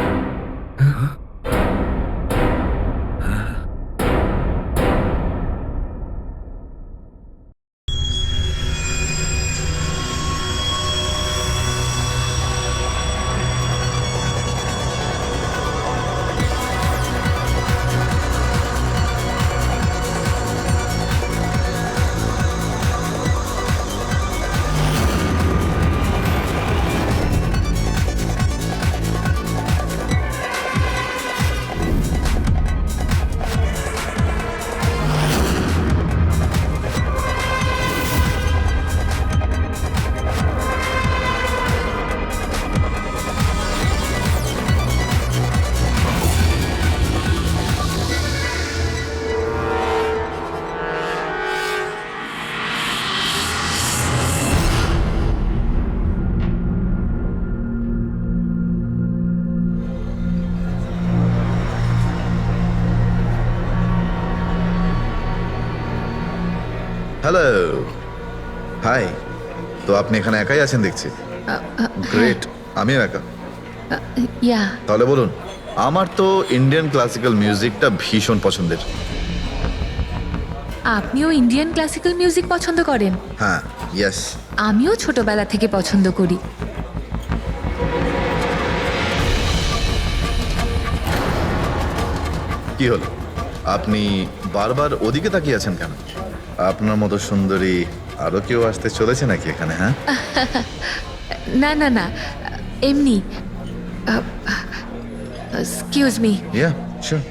Hello, hi. তো আপনি এখানে একাই আছেন দেখছি। গ্রেট, আমিও একা। ইয়া তাহলে বলুন, আমার তো ইন্ডিয়ান ক্লাসিক্যাল মিউজিকটা ভীষণ পছন্দের। আপনিও ইন্ডিয়ান ক্লাসিক্যাল মিউজিক পছন্দ করেন? হ্যাঁ, ইয়েস। আমিও ছোটবেলা থেকে পছন্দ করি। কি হলো, আপনি বারবার ওদিকে তাকিয়ে আছেন কেন? আপনার মতো সুন্দরী আরো কেউ আসতে চলেছে নাকি এখানে? হ্যাঁ, না না না, এমনি। Excuse me. Yeah sure.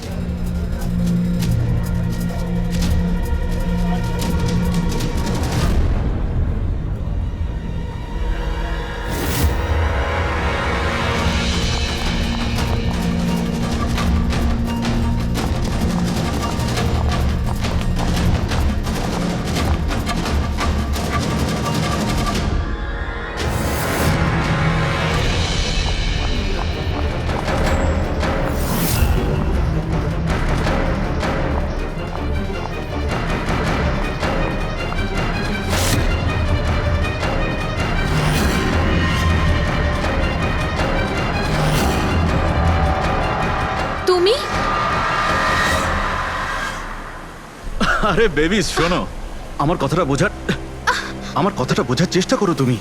তুমি? আরে বেবিস, শোনো, আমার কথাটা বোঝার চেষ্টা করো তুমি।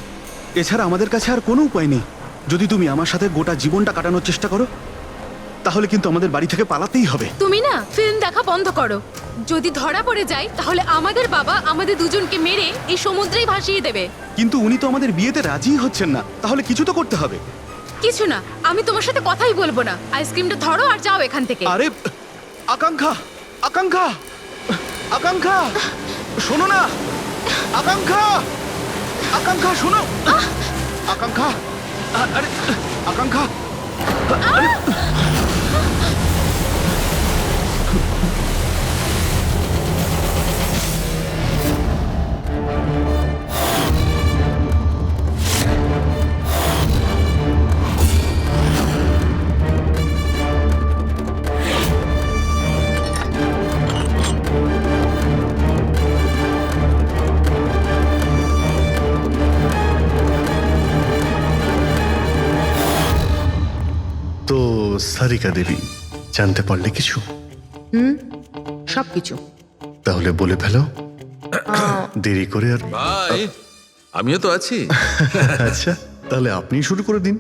এছাড়া আমাদের কাছে আর কোনো উপায় নেই। যদি তুমি আমার সাথে গোটা জীবনটা কাটানোর চেষ্টা করো, তাহলে কিন্তু আমাদের বাড়ি থেকে পালাতেই হবে। তুমি না ফিল্ম দেখা বন্ধ করো। যদি ধরা পড়ে যায় তাহলে আমাদের বাবা আমাদের দুজনকে মেরে এই সমুদ্রেই ভাসিয়ে দেবে। কিন্তু উনি তো আমাদের বিয়েতে রাজিই হচ্ছেন না, তাহলে কিছু তো করতে হবে। কিছু না, আমি তোমার সাথে কথাই বলবো না। আইসক্রিমটা ধরো আর যাও এখান থেকে। আরে আকাঙ্ক্ষা, আকাঙ্ক্ষা, আকাঙ্ক্ষা, শোনো না। আকাঙ্ক্ষা, আকাঙ্ক্ষা, শোনো। আকাঙ্ক্ষা, আরে আকাঙ্ক্ষা, আরে তো সারিকা দেবী, জানতে পারলে কিছু? সবকিছু। তাহলে বলে ফেলো, দেরি করে আর। ভাই, আমিও তো আছি। আচ্ছা, তাহলে আপনি শুরু করে দিন।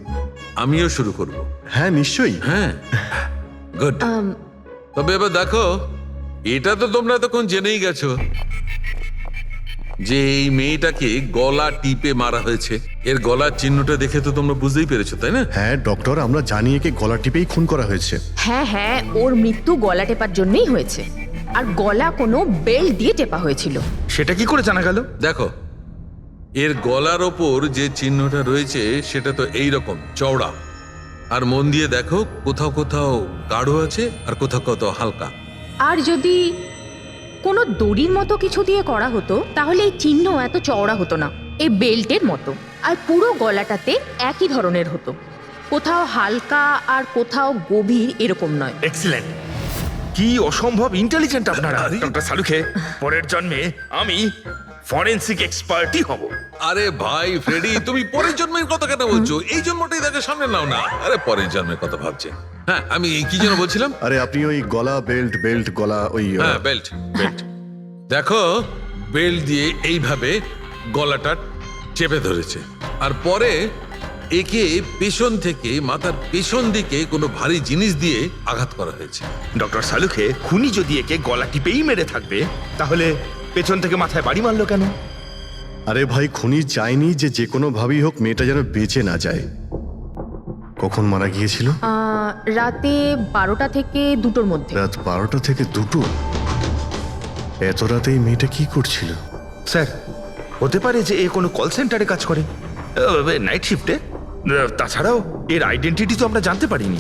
আমিও শুরু করব। হ্যাঁ নিশ্চয়ই। হ্যাঁ, গুড। তবে এবার দেখো, এটা তো তোমরা তখন জেনেই গেছো যে এই মেয়েটাকে গলা টিপে মারা হয়েছে। এর গলার চিহ্নটা দেখে তো তোমরা বুঝতেই পেরেছো, তাই না? হ্যাঁ ডক্টর, আমরা জানি একে গলা টিপেই খুন করা হয়েছে। হ্যাঁ হ্যাঁ, ওর মৃত্যু গলা টেপার জন্যই হয়েছে। আর গলা কোনো বেল্ট দিয়ে টেপা হয়েছিল। সেটা কি করে জানা গেল? দেখো, এর গলার ওপর যে চিহ্নটা রয়েছে সেটা তো এই রকম চওড়া। আর মন দিয়ে দেখো, কোথাও কোথাও গাঢ় আছে আর কোথাও কোথাও হালকা। আর যদি কোনো দড়ির মতো কিছু দিয়ে করা হতো তাহলে এই চিহ্ন এত চওড়া হতো না, এই বেল্টের মতো। আর পুরো গলাটাতে একই ধরনের হতো, কোথাও হালকা আর কোথাও গভীর, এরকম নয়। এক্সিলেন্ট, কি অসম্ভব ইন্টেলিজেন্ট আপনারা। ডক্টর সালুখে, পরের জন্মে আমি ফরেনসিক এক্সপার্টই হব। আরে ভাই ফ্রেডি, তুমি পরের জন্মের কথা কেন বলছো? এই জন্মটাই তাকে সামনে নাও না। আরে পরের জন্মের কথা ভাবছে। হ্যাঁ, আমি কি যেন বলছিলাম? আরে আপনি ওই গলা বেল্ট, বেল্ট গলা ওই। হ্যাঁ, বেল্ট, বেল্ট। দেখো, বেল্ট দিয়ে এইভাবে গলাটা চেপে ধরেছে। আর পরে একে পেছন থেকে মাথার পেছন দিকে কোনো ভারী জিনিস দিয়ে আঘাত করা হয়েছে। ডক্টর সালুখে, খুনি যদি একে গলা টিপেই মেরে থাকবে তাহলে পেছন থেকে মাথায় বাড়ি মারলো কেন? আরে ভাই, খুনি চাইনি যে যে কোনো ভাবেই হোক মেয়েটা যেন বেঁচে না যায়। কখন মারা গিয়েছিল? রাতে 12টা থেকে 2টোর মধ্যে। রাত 12টা থেকে 2টো? এত রাতে এই মেয়েটা কি করছিল? স্যার, হতে পারে যে এ কোনো কল সেন্টারে কাজ করে, নাইট শিফটে। তাছাড়াও এর আইডেন্টিটি তো আমরা জানতে পারিনি।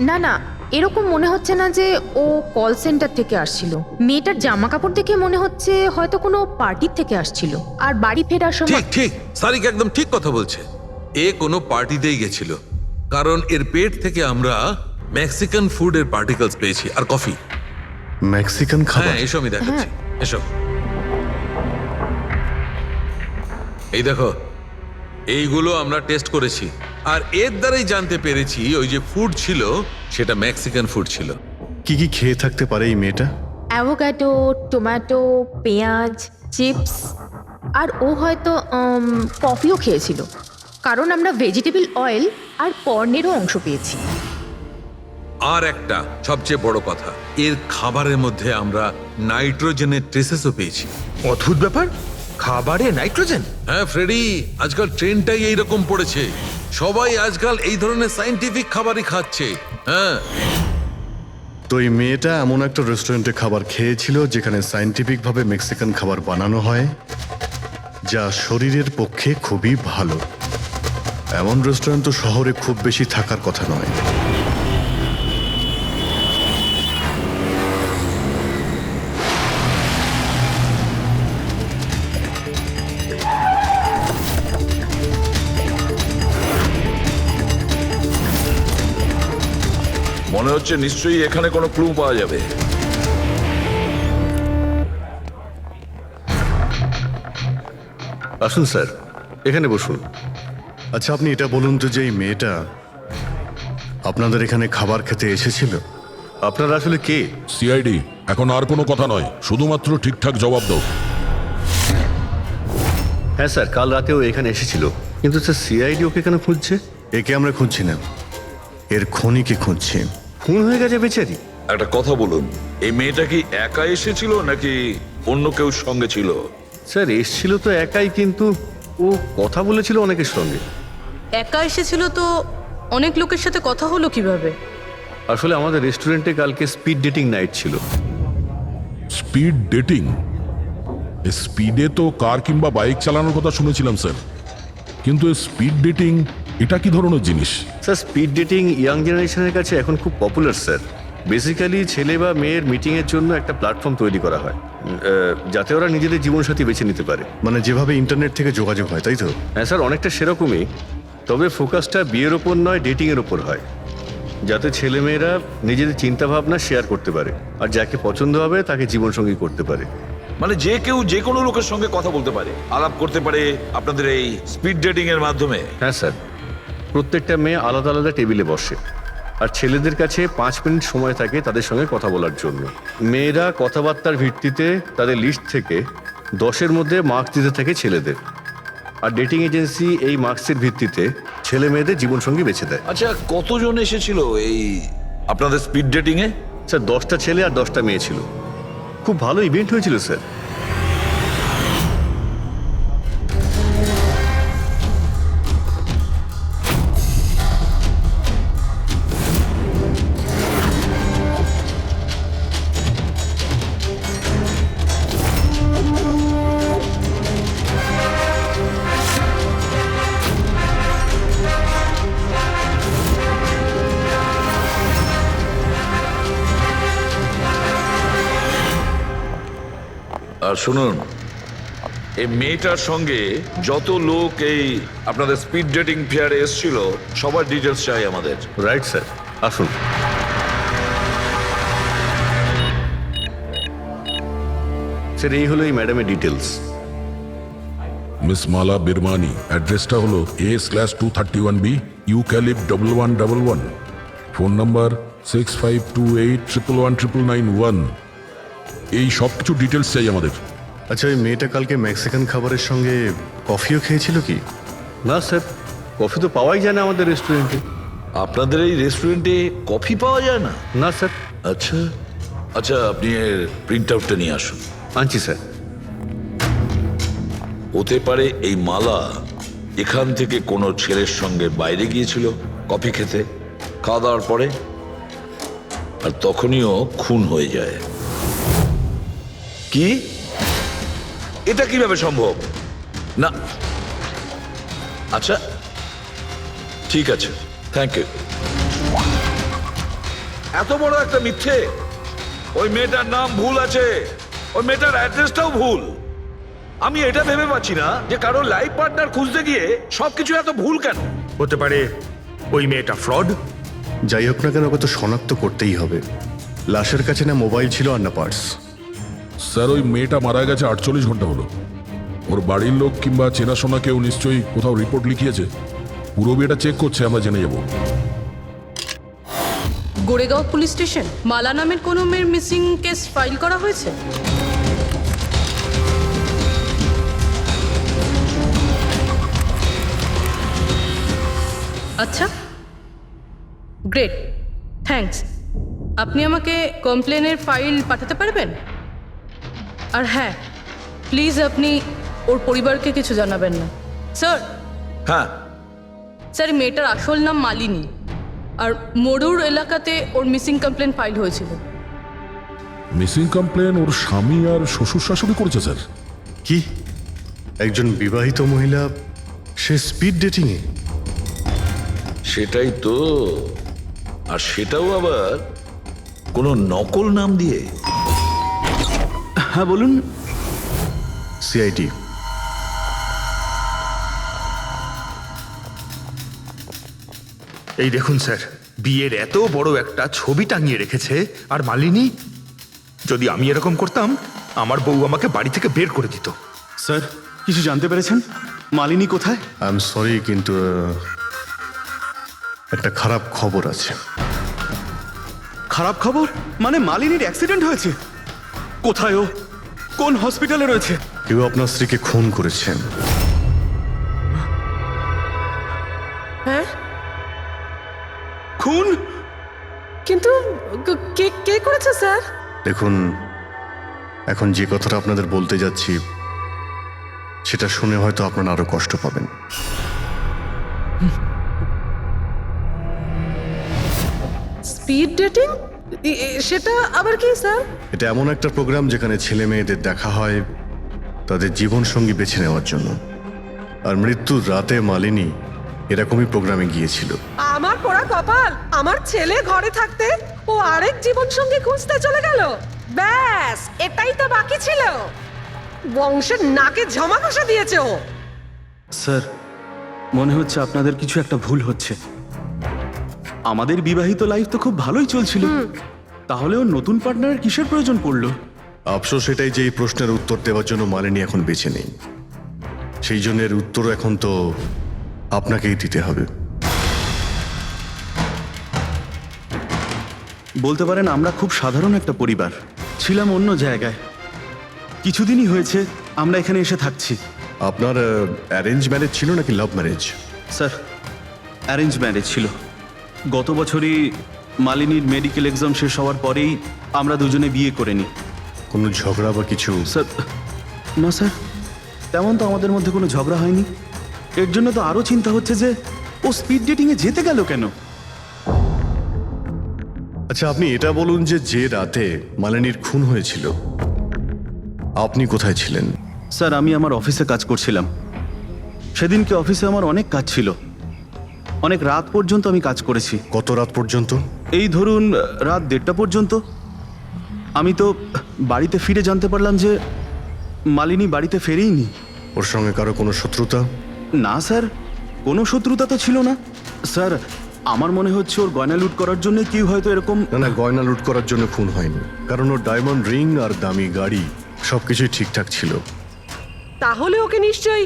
না না, এরকম মনে হচ্ছে না যে ও কল সেন্টার থেকে আসছিল। মেয়েটার জামা কাপড় দেখে মনে হচ্ছে হয়তো কোনো পার্টির থেকে আসছিল। আর বাড়ি ফেরার সময়। ঠিক ঠিক, সারিকা একদম ঠিক কথা বলছে। এ কোনো পার্টিতেই গেছিল, কারণ এর পেট থেকে আমরা মেক্সিকান ফুডের পার্টিকেলস পেয়েছি আর কফি। মেক্সিকান খাবার? হ্যাঁ, এসো আমি দেখাচ্ছি, এসো। এই দেখো, এইগুলো আমরা টেস্ট করেছি আর এর দ্বারাই জানতে পেরেছি ওই যে ফুড ছিল সেটা মেক্সিকান ফুড ছিল। কি কি খেয়ে থাকতে পারে এই মেয়েটা? অ্যাভোকাডো, টমেটো, পেঁয়াজ, চিপস, আর ও হয়তো কফিও খেয়েছিল, কারণ আমরা ভেজিটেবল অয়েল আর পর্নেরও অংশ পেয়েছি। আর একটা সবচেয়ে বড় কথা, এর খাবারের মধ্যে আমরা নাইট্রোজেনের ট্রেসেসও পেয়েছি। অদ্ভুত ব্যাপার, খাবারে নাইট্রোজেন। হ্যাঁ ফ্রেডি, আজকাল ট্রেন্ডটাই এইরকম পড়েছে, সবাই আজকাল এই ধরনের সায়েন্টিফিক খাবারই খাচ্ছে। হ্যাঁ, তো এই মেয়েটা এমন একটা রেস্টুরেন্টে খাবার খেয়েছিল যেখানে সায়েন্টিফিক ভাবে মেক্সিকান খাবার বানানো হয়, যা শরীরের পক্ষে খুবই ভালো। এমন রেস্টুরেন্ট তো শহরে খুব বেশি থাকার কথা নয়। মনে হচ্ছে নিশ্চয়ই এখানে কোনো ক্লু পাওয়া যাবে। আসুন স্যার, এখানে বসুন। আচ্ছা, আপনি এটা বলুন তো যে এই মেয়েটা আপনাদের এখানে খাবার খেতে এসেছিল? আপনারা আসলে কে? সিআইডি। এখন আর কোনো কথা নয়, শুধুমাত্র ঠিকঠাক জবাব দাও। হ্যাঁ স্যার, কাল রাতেও এখানে এসেছিল, কিন্তু স্যার সিআইডি ওকে কেন খুঁজছে? একে আমরা খুঁজছি না, এর খুনিকে খুঁজছি। খুন হয়ে গেছে বেচারি। একটা কথা বলুন, এই মেয়েটা কি একা এসেছিল নাকি অন্য কেউ সঙ্গে ছিল? স্যার এসেছিল তো একাই, কিন্তু ও কথা বলেছিল অনেকের সঙ্গে। একা এসেছিল তো অনেক লোকের সাথে কথা হলো কিভাবে? আসলে আমাদের রেস্টুরেন্টে কালকে স্পিড ডেটিং নাইট ছিল। Speed dating? স্পিডে তো কার কিংবা বাইক চালানোর কথা শুনেছিলাম স্যার, কিন্তু স্পিড ডেটিং এটা কি ধরনের জিনিস? স্যার স্পিড ডেটিং ইয়াং জেনারেশনের কাছে এখন খুব পপুলার স্যার। বেসিক্যালি ছেলে বা মেয়ের মিটিংয়ের জন্য একটা প্ল্যাটফর্ম তৈরি করা হয়, যাতে ওরা নিজেদের জীবনসাথী বেছে নিতে পারে। মানে যেভাবে ইন্টারনেট থেকে যোগাযোগ হয়, তাই তো? হ্যাঁ স্যার, অনেকটা সেরকমই, তবে ফোকাসটা বিয়ের ওপর নয়, ডেটিংয়ের ওপর হয়, যাতে ছেলেমেয়েরা নিজেদের চিন্তাভাবনা শেয়ার করতে পারে আর যাকে পছন্দ হবে তাকে জীবনসঙ্গী করতে পারে। মানে যে কেউ যে কোনো লোকের সঙ্গে কথা বলতে পারে, আলাপ করতে পারে আপনাদের এই স্পিড ডেটিং এর মাধ্যমে? হ্যাঁ স্যার, প্রত্যেকটা মেয়ে আলাদা আলাদা টেবিলে বসে আর ছেলেদের কাছে 5 মিনিট সময় থাকে তাদের সঙ্গে কথা বলার জন্য। মেয়েরা কথাবার্তার ভিত্তিতে তাদের লিস্ট থেকে 10-এর মধ্যে মার্কস দিতে থাকে ছেলেদের, আর ডেটিং এজেন্সি এই মার্কসের ভিত্তিতে ছেলে মেয়েদের জীবনসঙ্গী বেছে দেয়। আচ্ছা, কতজন এসেছিল এই আপনাদের স্পিড ডেটিং এ? স্যার 10টা ছেলে আর 10টা মেয়ে ছিল। খুব ভালো ইভেন্ট হয়েছিল স্যার। আর শুনুন, এই মেয়েটার সঙ্গে যত লোক এই আপনাদের স্পিড ডেটিং ফেয়ারে এসেছিল সবার ডিটেলস চাই আমাদের। রাইট স্যার, আসুন। স্যার এই হলো এই ম্যাডামের ডিটেলস। মিস মালা বিরমানি, অ্যাড্রেসটা হলো A/231B ইউক্যালিপ 1111, ফোন নাম্বার 6528119991। এই সব কিছু ডিটেলস চাই আমাদের। আচ্ছা, ওই মেয়েটা কালকে মেক্সিকান খাবারের সঙ্গে কফিও খেয়েছিল কি? না স্যার, কফি তো পাওয়াই যায় না আমাদের রেস্টুরেন্টে। আপনাদের এই রেস্টুরেন্টে কফি পাওয়া যায় না? না স্যার। আচ্ছা আচ্ছা, আপনি এর প্রিন্ট আউটটা নিয়ে আসুন। আনছি স্যার। হতে পারে এই মালা এখান থেকে কোনো ছেলের সঙ্গে বাইরে গিয়েছিল কফি খেতে, খাওয়া দাওয়ার পরে, আর তখনইও খুন হয়ে যায়। কি? এটা কিভাবে সম্ভব? না, আচ্ছা ঠিক আছে, থ্যাংক ইউ। এত বড় একটা মিথ্যে! ওই মেয়েটার নাম ভুল আছে, ওই মেয়েটার অ্যাড্রেসটাও ভুল। আমি এটা ভেবে পাচ্ছি না যে কারো লাইফ পার্টনার খুঁজতে গিয়ে সবকিছু এত ভুল কেন হতে পারে। ওই মেয়েটা ফ্রড। যাই হোক না কেন, ওকে তো শনাক্ত করতেই হবে। লাশের কাছে না মোবাইল ছিল আর না পার্স। স্যার ওই মেয়েটা মারা গেছে 48 ঘন্টা হলো। ওর বাড়ির লোক কিংবা চেনাশোনা কেউ নিশ্চয়ই কোথাও রিপোর্ট লিখিয়েছে। পুরো বিয়েটা চেক করছে, আমরা জেনে যাবো। গোরেগাঁও পুলিশ স্টেশন মালা নামের কোনো মেয়ের মিসিং কেস ফাইল করা হয়েছে? আচ্ছা, গ্রেট, থ্যাঙ্কস। আপনি আমাকে কমপ্লেনের ফাইল পাঠাতে পারবেন? আর হ্যাঁ, প্লিজ আপনি ওর পরিবারকে কিছু জানাবেন না। স্যার। হ্যাঁ স্যার, মেয়েটার আসল নাম মালিনী, আর মরুর এলাকাতে ওর মিসিং কমপ্লেন ফাইল হয়েছিল। মিসিং কমপ্লেন ওর স্বামী আর শ্বশুর শাশুড়ি করেছে স্যার। কি একজন বিবাহিত মহিলা সে স্পিড ডেটিং এ? সেটাই তো, আর সেটাও আবার কোনো নকল নাম দিয়ে। হ্যাঁ বলুন। সিআইডি। এই দেখুন স্যার, বিয়ের এত বড় একটা ছবি টাঙিয়ে রেখেছে, আর মালিনী, যদি আমি এরকম করতাম আমার বউ আমাকে বাড়ি থেকে বের করে দিত। স্যার, কিছু জানতে পেরেছেন? মালিনী কোথায়? আই এম সরি, কিন্তু একটা খারাপ খবর আছে। খারাপ খবর? মানে মালিনীর অ্যাক্সিডেন্ট হয়েছে? কোথায় ও? কোন হসপিটালে রয়েছে? কেউ আপনার স্ত্রীকে খুন করেছেন। হ্যাঁ? খুন? কিন্তু কে কে করেছে স্যার? দেখুন, এখন যে কথাটা আপনাদের বলতে যাচ্ছি সেটা শুনে হয়তো আপনারা আরো কষ্ট পাবেন। Speed dating? সেটা আবার কি স্যার? এটা এমন একটা প্রোগ্রাম যেখানে ছেলে মেয়েদের দেখা হয় তাদের জীবন সঙ্গী বেছে নেওয়ার জন্য। আর মৃত্যুর রাতে মালিনী এরকমই প্রোগ্রামে গিয়েছিল। আমার পোড়া কপাল, আমার ছেলে ঘরে থাকতে ও আরেক জীবন সঙ্গী খুঁজতে চলে গেল। ব্যাস, এটাই তো বাকি ছিল। বংশের নাকে ঝমা ঘষা দিয়েছে ও। স্যার, মনে হচ্ছে আপনাদের কিছু একটা ভুল হচ্ছে। আমাদের বিবাহিত লাইফ তো খুব ভালোই চলছিল, তাহলে ওর নতুন পার্টনারের কিসের প্রয়োজন পড়লো? আফসোস এটাই যে এই প্রশ্নের উত্তর দেওয়ার জন্য মালিনী এখন বেঁচে নেই। সেই জন্য এর উত্তর এখন তো আপনাকেই দিতে হবে। বলতে পারেন আমরা খুব সাধারণ একটা পরিবার, ছিলাম অন্য জায়গায়। কিছুদিনই হয়েছে আমরা এখানে এসে থাকছি। আপনার অ্যারেঞ্জ ম্যারেজ ছিল নাকি love marriage? Sir, arrange marriage ছিল। গত বছরই মালিনীর মেডিকেল এক্সাম শেষ হওয়ার পরেই আমরা দুজনে বিয়ে করে নিই। কোনো ঝগড়া বা কিছু? স্যার, না স্যার, তেমন তো আমাদের মধ্যে কোনো ঝগড়া হয়নি। এর জন্য তো আরও চিন্তা হচ্ছে যে ও স্পিড ডেটিংয়ে যেতে গেল কেন। আচ্ছা, আপনি এটা বলুন যে যে রাতে মালিনীর খুন হয়েছিল আপনি কোথায় ছিলেন? স্যার, আমি আমার অফিসে কাজ করছিলাম। সেদিনকে অফিসে আমার অনেক কাজ ছিল, অনেক রাত পর্যন্ত আমি কাজ করেছি। কত রাত পর্যন্ত? এই ধরুন রাত 1:30 পর্যন্ত। আমি তো বাড়িতে ফিরে জানতে পারলাম যে মালিনী বাড়িতে ফেরেইনি। ওর সঙ্গে কারো কোনো শত্রুতা? না স্যার, কোনো শত্রুতা তো ছিল না। স্যার, আমার মনে হচ্ছে ওর গয়না লুট করার জন্য কেউ হয়তো এরকম। না, গয়না লুট করার জন্য খুন হয়নি, কারণ ওর ডায়মন্ড রিং আর দামি গাড়ি সবকিছুই ঠিকঠাক ছিল। তাহলে ওকে নিশ্চয়ই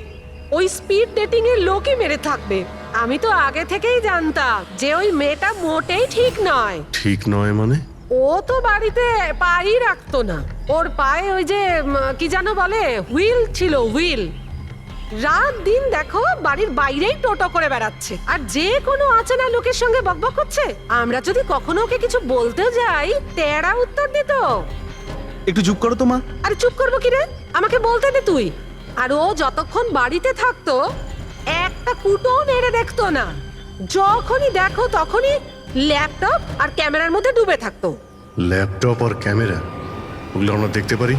ওই স্পিড ডেটিং এর লোকই মেরে থাকবে। আমি তো আগে থেকেই জানতাম যে ওই মেয়েটা মোটেই ঠিক নয়। ঠিক নয় মানে? ও তো বাড়িতে পাই রাখতো না। ওর পায়ে ওই যে কি যেন বলে, হুইল ছিল, হুইল। রাত দিন দেখো বাড়ির বাইরেই টোটো করে বেড়াচ্ছে, আর যে কোনো অচেনা লোকের সঙ্গে বকবক করছে। আমরা যদি কখনো ওকে কিছু বলতে যাই, তেড়া উত্তর দিত। একটু চুপ করো তো মা। আরে চুপ করবো কি রে, আমাকে বলতে দে তুই। আর ও যতক্ষণ বাড়িতে থাকতো একটা কুটোও নেড়ে দেখতো না। যখনই দেখো তখনই ল্যাপটপ আর ক্যামেরার মধ্যে ডুবে থাকতো। ল্যাপটপ আর ক্যামেরা, ওগুলো আমরা দেখতে পারি?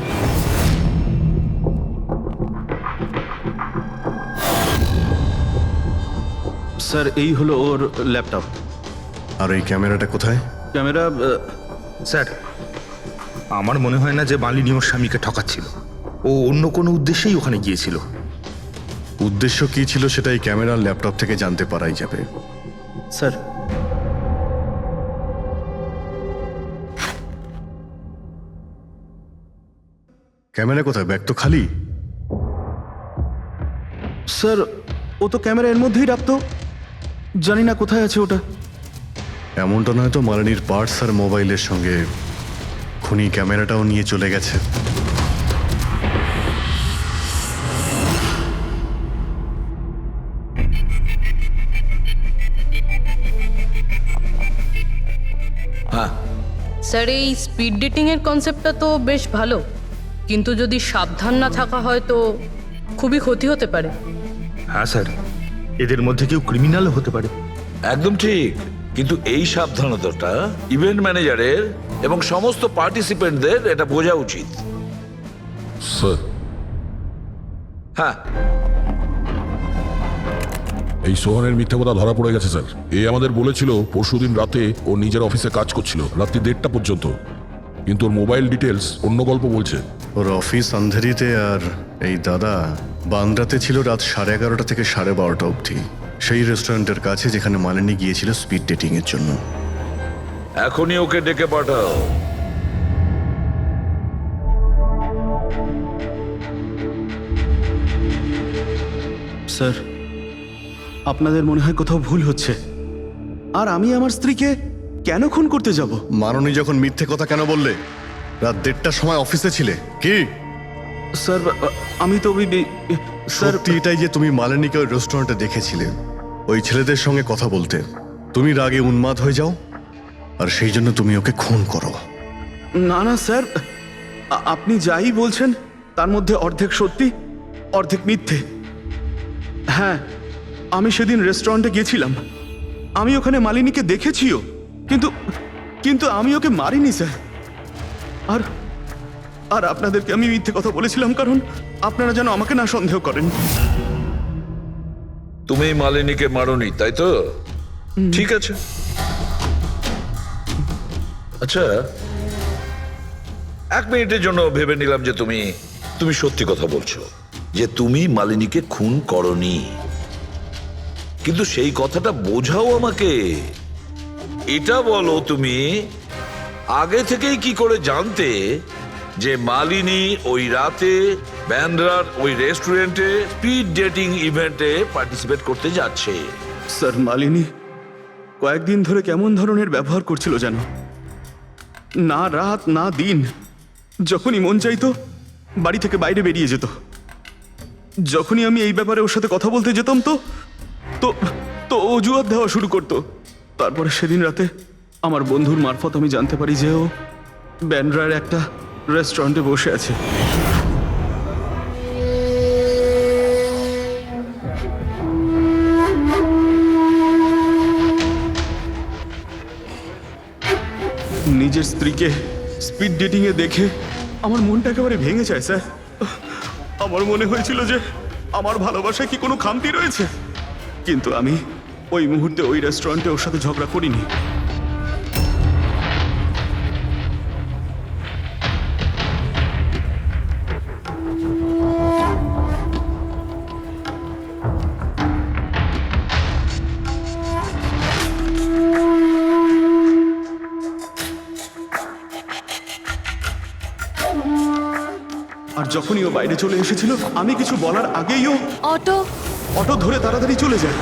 স্যার, এই হলো ওর ল্যাপটপ। আর এই ক্যামেরাটা কোথায়? ক্যামেরা? স্যার, আমার মনে হয় না যে মালিনী ওর স্বামীকে ঠকাচ্ছিল। ও অন্য কোনো উদ্দেশ্যেই ওখানে গিয়েছিল। উদ্দেশ্য কি ছিল সেটা এই ক্যামেরার ল্যাপটপ থেকে জানতে পারাই যাবে। স্যার, ক্যামেরা কোথায়? ব্যাগ তো খালি। স্যার ও তো ক্যামেরা এর মধ্যেই রাখতো, জানি না কোথায় আছে ওটা। এমনটা নয় তো মালিনীর পার্টস আর মোবাইলের সঙ্গে খুনি ক্যামেরাটাও নিয়ে চলে গেছে? হ্যাঁ স্যার এই স্পিড ডেটিং এর কনসেপ্টটা তো বেশ ভালো, কিন্তু যদি সাবধান না থাকা হয় তো খুবই ক্ষতি হতে পারে। হ্যাঁ স্যার, এদের মধ্যে কেউ ক্রিমিনাল হতে পারে। একদম ঠিক, কিন্তু এই সাবধানতাটা ইভেন্ট ম্যানেজারের এবং সমস্ত পার্টিসিপেন্টদের এটা বোঝা উচিত। স্যার, হ্যাঁ এই সোহানের মিথ্যা কথা ধরা পড়ে গেছে স্যার। এ আমাদের বলেছিল পরশুদিন রাতে ও নিজের অফিসে কাজ করছিল রাত্রি 1:30টা পর্যন্ত, কিন্তু ওর মোবাইল ডিটেলস অন্য গল্প বলছে। ওর অফিস আন্ধেরিতে আর এই দাদা বান্দ্রাতে ছিল রাত 11:30 থেকে 12:30 অবধি, সেই রেস্টুরেন্টের কাছে যেখানে মালিনী গিয়েছিল স্পিড ডেটিং এর জন্য। এখনই ওকে ডেকে পাঠাও। স্যার, আপনাদের মনে হয় কোথাও ভুল হচ্ছে। আর আমি আমার স্ত্রীকে কেন খুন করতে যাব? মাননী যখন মিথ্যে কথা কেন বললে? রাত 1:30টার সময় অফিসে ছিলে কি? স্যার আমি তো সত্যি এটাই যে তুমি মালিনীকে ওই রেস্টুরেন্টে দেখেছিলে ওই ছেলেদের সঙ্গে কথা বলতে। তুমি রাগে উন্মাদ হয়ে যাও আর সেই জন্য তুমি ওকে খুন করো। না না স্যার, আপনি যাই বলছেন তার মধ্যে অর্ধেক সত্যি অর্ধেক মিথ্যে। হ্যাঁ, আমি সেদিন রেস্টুরেন্টে গিয়েছিলাম, আমি ওখানে মালিনীকে দেখেছিও, কিন্তু কিন্তু আমি ওকে মারিনি স্যার। আর আর আপনাদেরকে আমি মিথ্যে কথা বলেছিলাম কারণ আপনারা যেন আমাকে না সন্দেহ করেন। তুমি মালিনীকে মারোনি, তাই তো? ঠিক আছে। আচ্ছা, 1 মিনিটের জন্য ভেবে নিলাম যে তুমি সত্যি কথা বলছো, যে তুমি মালিনীকে খুন করনি, কিন্তু সেই কথাটা বোঝাও আমাকে। এটা বলো, তুমি আগে থেকেই কি করে জানতে যে মালিনী ওই রাতে ব্যান্ড্রার ওই রেস্টুরেন্টে স্পিড ডেটিং ইভেন্টে পার্টিসিপেট করতে যাচ্ছে? স্যার, মালিনী কয়েকদিন ধরে কেমন ধরনের ব্যবহার করছিল জানো? না রাত না দিন, যখনই মন চাইতো বাড়ি থেকে বাইরে বেরিয়ে যেত। যখনই আমি এই ব্যাপারে ওর সাথে কথা বলতে যেতাম তো তো তো অজুহাত দেওয়া শুরু করতো। তারপরে সেদিন রাতে আমার বন্ধুর মারফত আমি জানতে পারি যে ও ব্যান্ড্রার একটা রেস্টুরেন্টে বসে আছে। নিজের স্ত্রীকে স্পিড ডেটিং এ দেখে আমার মনটা একেবারে ভেঙে যায় স্যার। আমার মনে হয়েছিল যে আমার ভালোবাসায় কি কোনো খামতি রয়েছে, কিন্তু আমি ওই মুহূর্তে ওই রেস্টুরেন্টে ওর সাথে ঝগড়া করিনি। আর যখনই ও বাইরে চলে এসেছিল আমি কিছু বলার আগেই ও অটো ধরে তাড়াতাড়ি চলে যায়।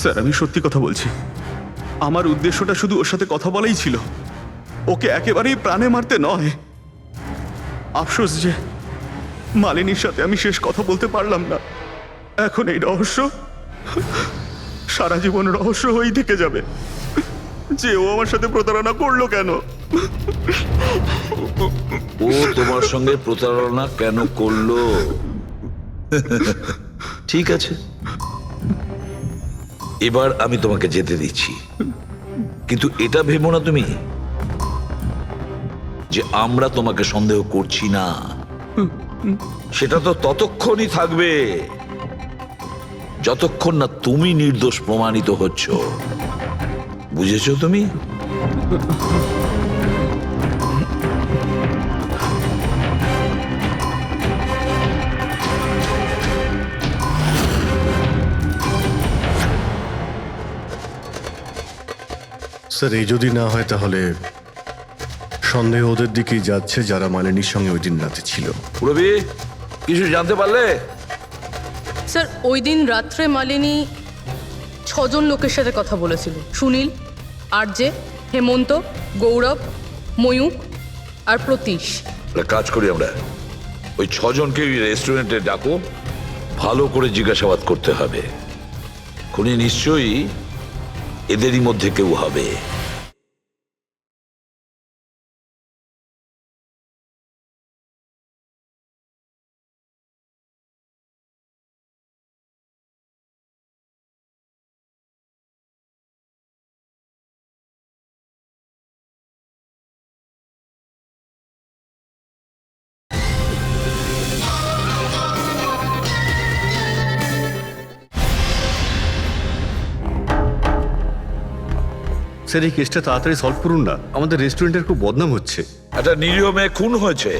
স্যার, আমি সত্যি কথা বলছি, আমার উদ্দেশ্যটা শুধু ওর সাথে কথা বলাই ছিল, ওকে একেবারেই প্রাণে মারতে নয়। আফসোস যে মালিনীর সাথে আমি শেষ কথা বলতে পারলাম না। এখন এই রহস্য সারা জীবন রহস্য হয়েই থেকে যাবে যে ও আমার সাথে প্রতারণা করলো কেন। ও তোমার সঙ্গে প্রতারণা কেন করলো? ঠিক আছে, এবার আমি তোমাকে যেতে দিচ্ছি, কিন্তু এটা ভেবো না তুমি যে আমরা তোমাকে সন্দেহ করছি না। সেটা তো ততক্ষণই থাকবে যতক্ষণ না তুমি নির্দোষ প্রমাণিত হচ্ছ। বুঝেছো তুমি? স্যার, এই যদি না হয় তাহলে সন্দেহ ওদের দিকেই যাচ্ছে যারা মালিনীর সঙ্গে ওই দিন রাতে ছিল। রবি কিছু জানতে পারলে? স্যার ওই দিন রাত্রে মালিনী 6 জন লোকের সাথে কথা বলেছিল। সুনীল, আরজে, হেমন্ত, গৌরব, ময়ূক আর প্রতীশ। একটা কাজ করি আমরা, ওই 6 জনকে রেস্টুরেন্টে ডাকো, ভালো করে জিজ্ঞাসাবাদ করতে হবে। খুনি নিশ্চয়ই এদেরই মধ্যে কেউ হবে। স্যার এই কেসটা তাড়াতাড়ি সলভ করুন না, আমাদের রেস্টুরেন্টের খুব বদনাম হচ্ছে। একটা নিরীহ মেয়ে খুন হয়েছে,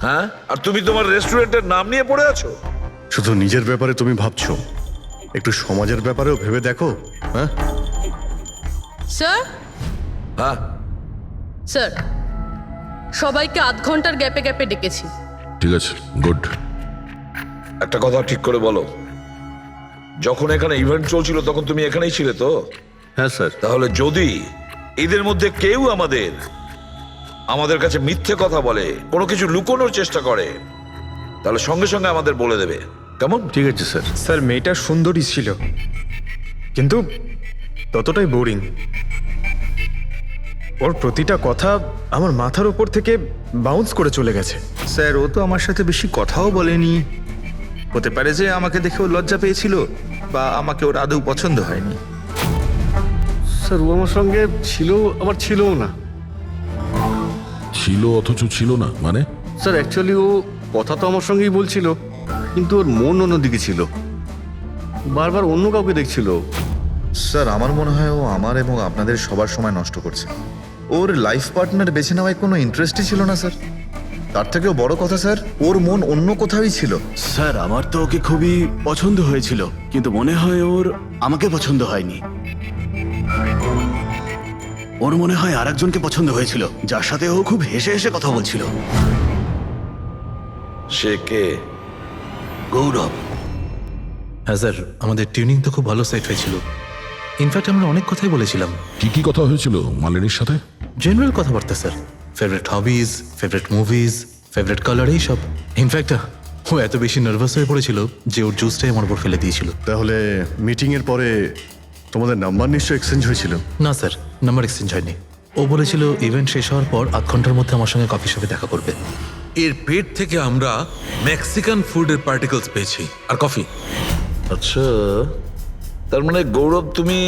হ্যাঁ, আর তুমি তোমার রেস্টুরেন্টের নাম নিয়ে পড়ে আছো। শুধু নিজের ব্যাপারে তুমি ভাবছো, একটু সমাজের ব্যাপারেও ভেবে দেখো। হ্যাঁ স্যার, হ্যাঁ স্যার সবাইকে আধ ঘন্টার গ্যাপে গ্যাপে ডেকেছি। ঠিক আছে, গুড। একটা কথা ঠিক করে বলো, যখন এখানে ইভেন্ট চলছিল তখন তুমি এখানেই ছিলে তো? হ্যাঁ স্যার। তাহলে যদি এদের মধ্যে কেউ আমাদের কাছে মিথ্যে কথা বলে, কোনো কিছু লুকোনোর চেষ্টা করে, তাহলে সঙ্গে সঙ্গে আমাদের বলে দেবে, কেমন? ঠিক আছে স্যার। স্যার মেয়েটা সুন্দরী ছিল, কিন্তু ততটাই বোরিং। ওর প্রতিটা কথা আমার মাথার উপর থেকে বাউন্স করে চলে গেছে। স্যার ও তো আমার সাথে বেশি কথাও বলেনি, হতে পারে যে আমাকে দেখে ও লজ্জা পেয়েছিল বা আমাকে ওর আদৌ পছন্দ হয়নি। স্যার ও আমার সঙ্গে ছিল আবার ছিলও না। ছিল অথচ ছিল না মানে? স্যার অ্যাকচুয়ালি ও কথা তো আমার সঙ্গেই বলছিল, কিন্তু ওর মন অন্যদিকে ছিল, বারবার অন্য কাউকে দেখছিল। স্যার আমার মনে হয় ও আমার এবং আপনাদের সবার সময় নষ্ট করছে। ওর লাইফ পার্টনার বেছে নেওয়ায় কোনো ইন্টারেস্টই ছিল না স্যার। তার থেকেও বড় কথা স্যার, ওর মন অন্য কোথাওই ছিল। স্যার আমার তো ওকে খুবই পছন্দ হয়েছিল, কিন্তু মনে হয় ওর আমাকে পছন্দ হয়নি। ওর মনে হয় আরেকজনকে পছন্দ হয়েছিল, যার সাথে ও খুব হেসে হেসে কথা বলছিল। সে কে? গৌরব। হ্যাঁ স্যার, আমাদের টিউনিং তো খুব ভালো সেট হয়েছিল। ইনফ্যাক্ট আমরা অনেক কথাই বলেছিলাম। কি কি কথা হয়েছিল মালিনীর সাথে? জেনারেল কথাবার্তা sir, favourite hobbies, favourite movies, favourite colour, এইসব। ইনফ্যাক্ট ও এত বেশি নার্ভাস হয়ে পড়েছিল যে ওর জুসটাই আমার উপর ফেলে দিয়েছিল। তাহলে মিটিংয়ের পরে তোমাদের নাম্বার নিশ্চয়ই এক্সচেঞ্জ হয়েছিল? না স্যার, নাম্বার এক্সচেঞ্জ হয়নি। ও বলেছিল ইভেন্ট শেষ হওয়ার পর 8 ঘন্টার মধ্যে আমার সঙ্গে কফি শপে দেখা করবে। এর পেট থেকে আমরা মেক্সিকান ফুডের পার্টিকেলস পেয়েছি আর কফি। আচ্ছা, তার মানে গৌরব তুমি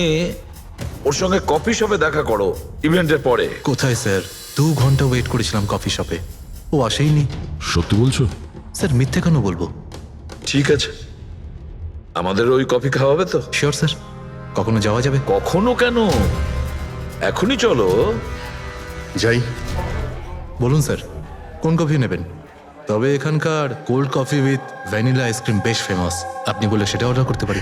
ওর সঙ্গে কফি শপে দেখা করো ইভেন্টের পরে? কোথায় স্যার, 2 ঘন্টা ওয়েট করেছিলাম কফি শপে, ও আসেইনি। সত্যি বলছো? স্যার মিথ্যে কেন বলবো? ঠিক আছে, আমাদের ওই কফি খাওয়াবে তো? Sure sir. কখনো যাওয়া যাবে? কখনো কেন, এখনই চলো। যাই। বলুন স্যার, কোন কফি নেবেন? তবে এখানকার cold coffee with vanilla ice cream বেশ ফেমাস, আপনি বলে সেটা অর্ডার করতে পারি।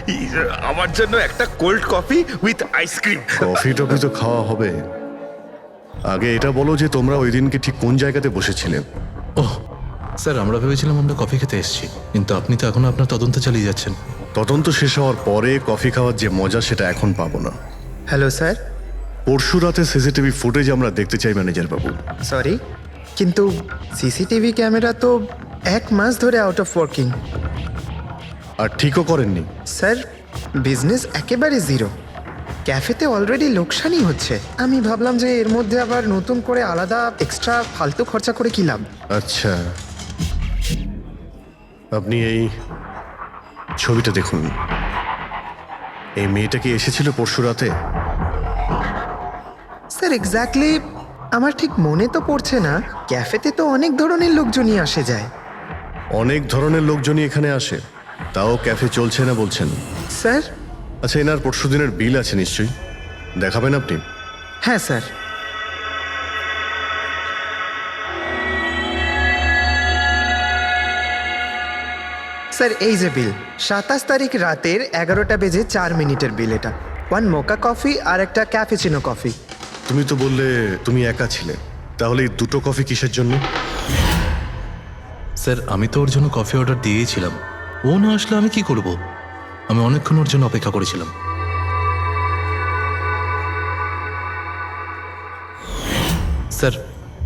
আমার জন্য একটা cold coffee with ice cream. Coffee toffee তো খাওয়া হবে, আগে এটা বলো যে তোমরা ওই দিনকে ঠিক কোন জায়গাতে বসেছিলে? ওহ স্যার, আমরা ভেবেছিলাম আমরা কফি খেতে এসেছি, কিন্তু আপনি তো এখনো আপনার তদন্ত চালিয়ে যাচ্ছেন। তদন্ত শেষ হওয়ার পরে কফি খাওয়ার যে মজা সেটা এখন পাবো না। Hello sir. পরশু রাতে সিসিটিভি ফুটেজ আমরা দেখতে চাই ম্যানেজার বাবু। সরি, কিন্তু সিসিটিভি ক্যামেরা তো 1 মাস ধরে আউট অফ ওয়ার্কিং। আর ঠিকও করেননি? স্যার বিজনেস একেবারে জিরো, ক্যাফেতে অলরেডি লোকসানই হচ্ছে। আমি ভাবলাম যে এর মধ্যে আবার নতুন করে আলাদা এক্সট্রা ফালতু খরচা করে কি লাভ। আচ্ছা, আপনি এই ছবিটা দেখুন। এই মেয়েটা কি এসেছিল পরশু রাতে? স্যার এক্স্যাক্টলি আমার ঠিক মনে তো পড়ছে না। ক্যাফেতে তো অনেক ধরনের লোকজনই আসে যায়। অনেক ধরনের লোকজনই এখানে আসে, তাও ক্যাফে চলছে না বলছেন? স্যার আচ্ছা, এনার পরশু দিনের বিল আছে নিশ্চয়ই, দেখাবেন আপনি? হ্যাঁ স্যার। স্যার এই যে বিল, 27 তারিখ রাতের 11টা বেজে 4 মিনিটের বিল এটা। 1 মোকা কফি আর একটা ক্যাফেচিনো কফি। তুমি তো বললে তুমি একা ছিলে, তাহলে এই দুটো কফি কিসের জন্য? স্যার আমি তো ওর জন্য কফি অর্ডার দিয়েছিলাম, ও না আসলে আমি কি করব? আমি অনেকক্ষণ ওর জন্য অপেক্ষা করেছিলাম। স্যার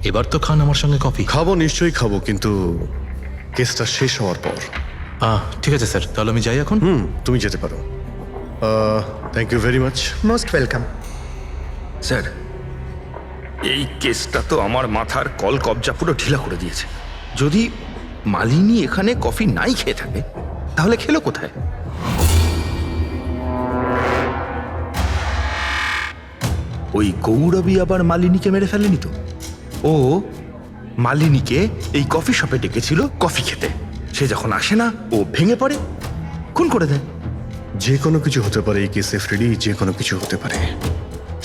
এবার তো খান আমার সঙ্গে কফি। খাবো, নিশ্চয়ই খাবো, কিন্তু কেসটা শেষ হওয়ার পর। ঠিক আছে স্যার, তাহলে আমি যাই এখন। তুমি যেতে পারো। Thank you very much. Most welcome. Sir, এই কেসটা তো আমার মাথার কল কবজা পুরো ঢিলা করে দিয়েছে। যদি মালিনী এখানে কফি নাই খেয়ে থাকে, তাহলে খেলো কোথায়? ওই গৌরবী আবার মালিনীকে মেরে ফেলেনি তো? ও মালিনীকে এই কফি শপে ডেকেছিল কফি খেতে, সে যখন আসে না ও ভেঙে পড়ে, খুন করে দেয়। যে কোনো কিছু হতে পারে এই কেসে ফ্রেডি, যে কোনো কিছু হতে পারে।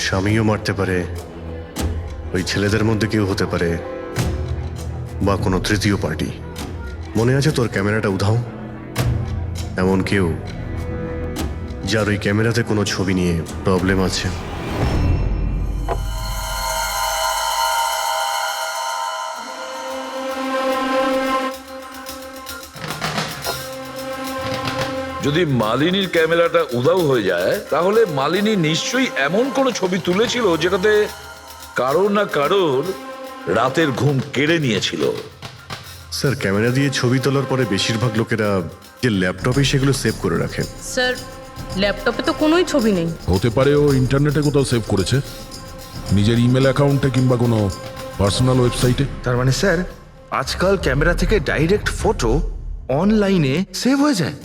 স্বামীও মারতে পারে, ওই ছেলেদের মধ্যে কেউ হতে পারে, বা কোনো তৃতীয় পার্টি। মনে আছে তোর ক্যামেরাটা উধাও? এমন কেউ যার ওই ক্যামেরাতে কোনো ছবি নিয়ে প্রবলেম আছে। যদি মালিনীর ক্যামেরাটা উধাও হয়ে যায়, তাহলে মালিনী নিশ্চয়ই এমন কোনো ছবি তুলেছিল যেটাতে কারোর না কারোর রাতের ঘুম কেড়ে নিয়েছিল। স্যার, ক্যামেরা দিয়ে ছবি তোলার পরে বেশিরভাগ লোকেরা যে ল্যাপটপে সেগুলো সেভ করে রাখে। স্যার ল্যাপটপে তো কোনোই ছবি নেই। হতে পারে ও ইন্টারনেটে কোথাও সেভ করেছে, নিজের ইমেল অ্যাকাউন্টে কিংবা কোনো পার্সোনাল ওয়েবসাইটে। তার মানে স্যার, আজকাল ক্যামেরা থেকে ডাইরেক্ট ফটো অনলাইনে সেভ হয়ে যায়।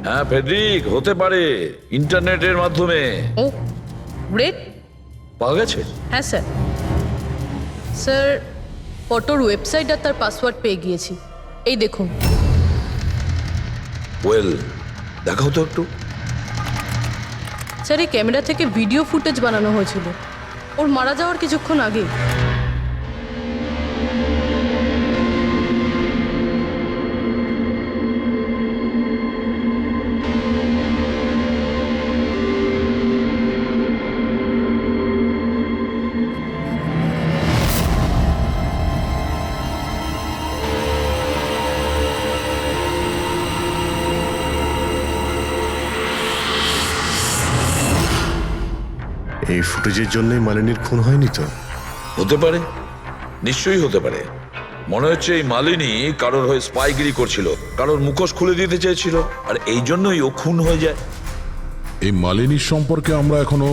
হ্যাঁ ফেডরিক, হতে পারে ইন্টারনেটের মাধ্যমে। ও গ্রেট, পাওয়া গেছে? হ্যাঁ স্যার। স্যার ফটোর ওয়েবসাইট আর তার পাসওয়ার্ড পেয়ে গিয়েছি, এই দেখুন। ওয়েল, দেখাও তো একটু। স্যার এই ক্যামেরা থেকে ভিডিও ফুটেজ বানানো হয়েছিল ওর মারা যাওয়ার কিছুক্ষণ আগে। এই ফুটেজের জন্যই মালিনীর খুন হয়নি তো? হতে পারে, নিশ্চয়ই হতে পারে। মনে হচ্ছে এই মালিনী কারোর হয়ে স্পাইগিরি করছিল, কারোর মুখোশ খুলে দিতে চেয়েছিল, আর এই জন্যই ও খুন হয়ে যায়। এই মালিনীর সম্পর্কে আমরা এখনো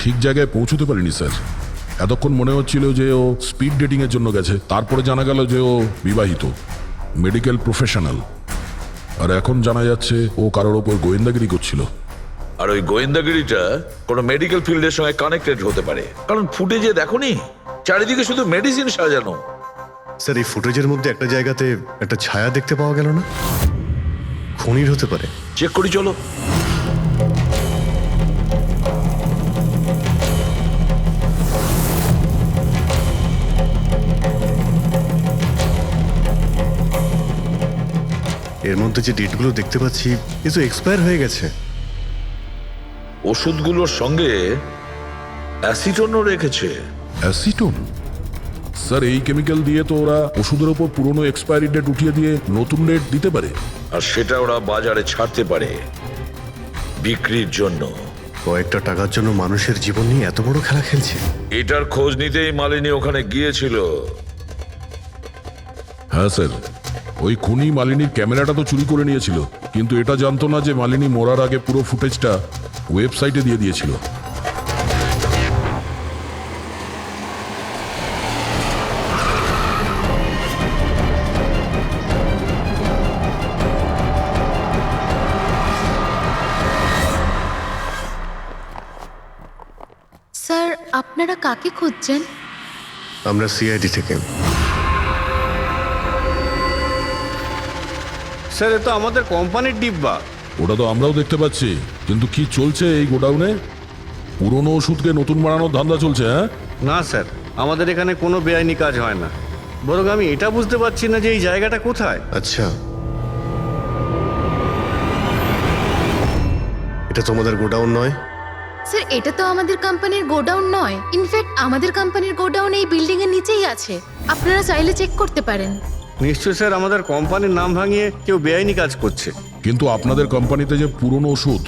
ঠিক জায়গায় পৌঁছতে পারিনি স্যার। এতক্ষণ মনে হচ্ছিল যে ও স্পিড ডেটিং এর জন্য গেছে, তারপরে জানা গেল যে ও বিবাহিত, মেডিকেল প্রফেশনাল, আর এখন জানা যাচ্ছে ও কারোর ওপর গোয়েন্দাগিরি করছিল। আর ওই গোয়েন্দাগিরিটা কোনো মেডিকেল ফিল্ডের সঙ্গে কানেক্টেড হতে পারে, কারণ ফুটেজে দেখোনি চারিদিকে শুধু মেডিসিন সাজানো। স্যার, এই ফুটেজের মধ্যে একটা জায়গাতে একটা ছায়া দেখতে পাওয়া গেল না? খুনির হতে পারে। চেক করি চলো। এর মধ্যে যে ডেটগুলো দেখতে পাচ্ছি এ তো এক্সপায়ার হয়ে গেছে। ওষুধগুলোর সঙ্গে অ্যাসিটনও রেখেছে। অ্যাসিটোন? স্যার, এই কেমিক্যাল দিয়ে তো ওরা ওষুধের ওপর পুরনো এক্সপায়ারি ডেট উঠিয়ে দিয়ে নতুন ডেট দিতে পারে, আর সেটা ওরা বাজারে ছাড়তে পারে বিক্রির জন্য। কয়েকটা টাকার জন্য মানুষের জীবন নিয়ে এত বড় খেলা খেলছে। এটার খোঁজ নিতেই মালিনী ওখানে গিয়েছিল। হ্যাঁ স্যার, ওই খুনি মালিনীর ক্যামেরাটা তো চুরি করে নিয়েছিল, কিন্তু এটা জানতো না যে মালিনী মরার আগে পুরো ফুটেজটা ওয়েবসাইটে দিয়ে দিয়েছিল। স্যার আপনারা কাকে খুঁজছেন? আমরা সিআইডি থেকে। স্যার, এ তো আমাদের কোম্পানির ডিব্বা। ওটা তো আমরাও দেখতে পাচ্ছি, কিন্তু কি চলছে এই গোডাউনে? পুরনো ওষুধকে নতুন বানানোর ধান্দা চলছে? হ্যাঁ না স্যার, আমাদের এখানে কোনো বেআইনি কাজ হয় না। বরং আমি এটা বুঝতে পারছি না যে এই জায়গাটা কোথায়। আচ্ছা, এটা তোমাদের গোডাউন নয়? স্যার এটা তো আমাদের কোম্পানির গোডাউন নয়, ইনফ্যাক্ট আমাদের কোম্পানির গোডাউন এই বিল্ডিং এর নিচেই আছে, আপনারা চাইলে চেক করতে পারেন। নিশ্চয় স্যার আমাদের কোম্পানির নাম ভাঙিয়ে কেউ বেআইনি কাজ করছে। কিন্তু আপনাদের কোম্পানিতে যে পুরনো ওষুধ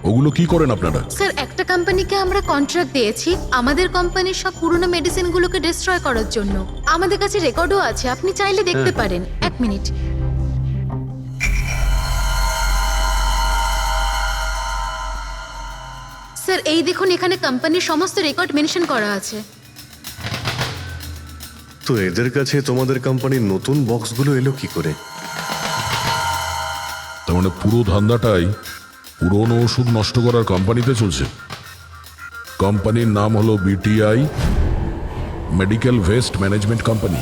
ওগুলো কি করেন আপনারা? স্যার একটা কোম্পানিকে আমরা কন্ট্রাক্ট দিয়েছি আমাদের কোম্পানির সব পুরনো মেডিসিনগুলোকে ডিস্ট্রয় করার জন্য। আমাদের কাছে রেকর্ডও আছে, আপনি চাইলে দেখতে পারেন। এক মিনিট। স্যার এই দেখুন, এখানে কোম্পানির সমস্ত রেকর্ড মেনশন করা আছে। তো এদের কাছে তোমাদের কোম্পানির নতুন বক্সগুলো এলো কি করে? তার মানে পুরো ধান্দাটাই পুরনো ওষুধ নষ্ট করার কোম্পানিতে চলছে। কোম্পানির নাম হলো BTI medical waste management company.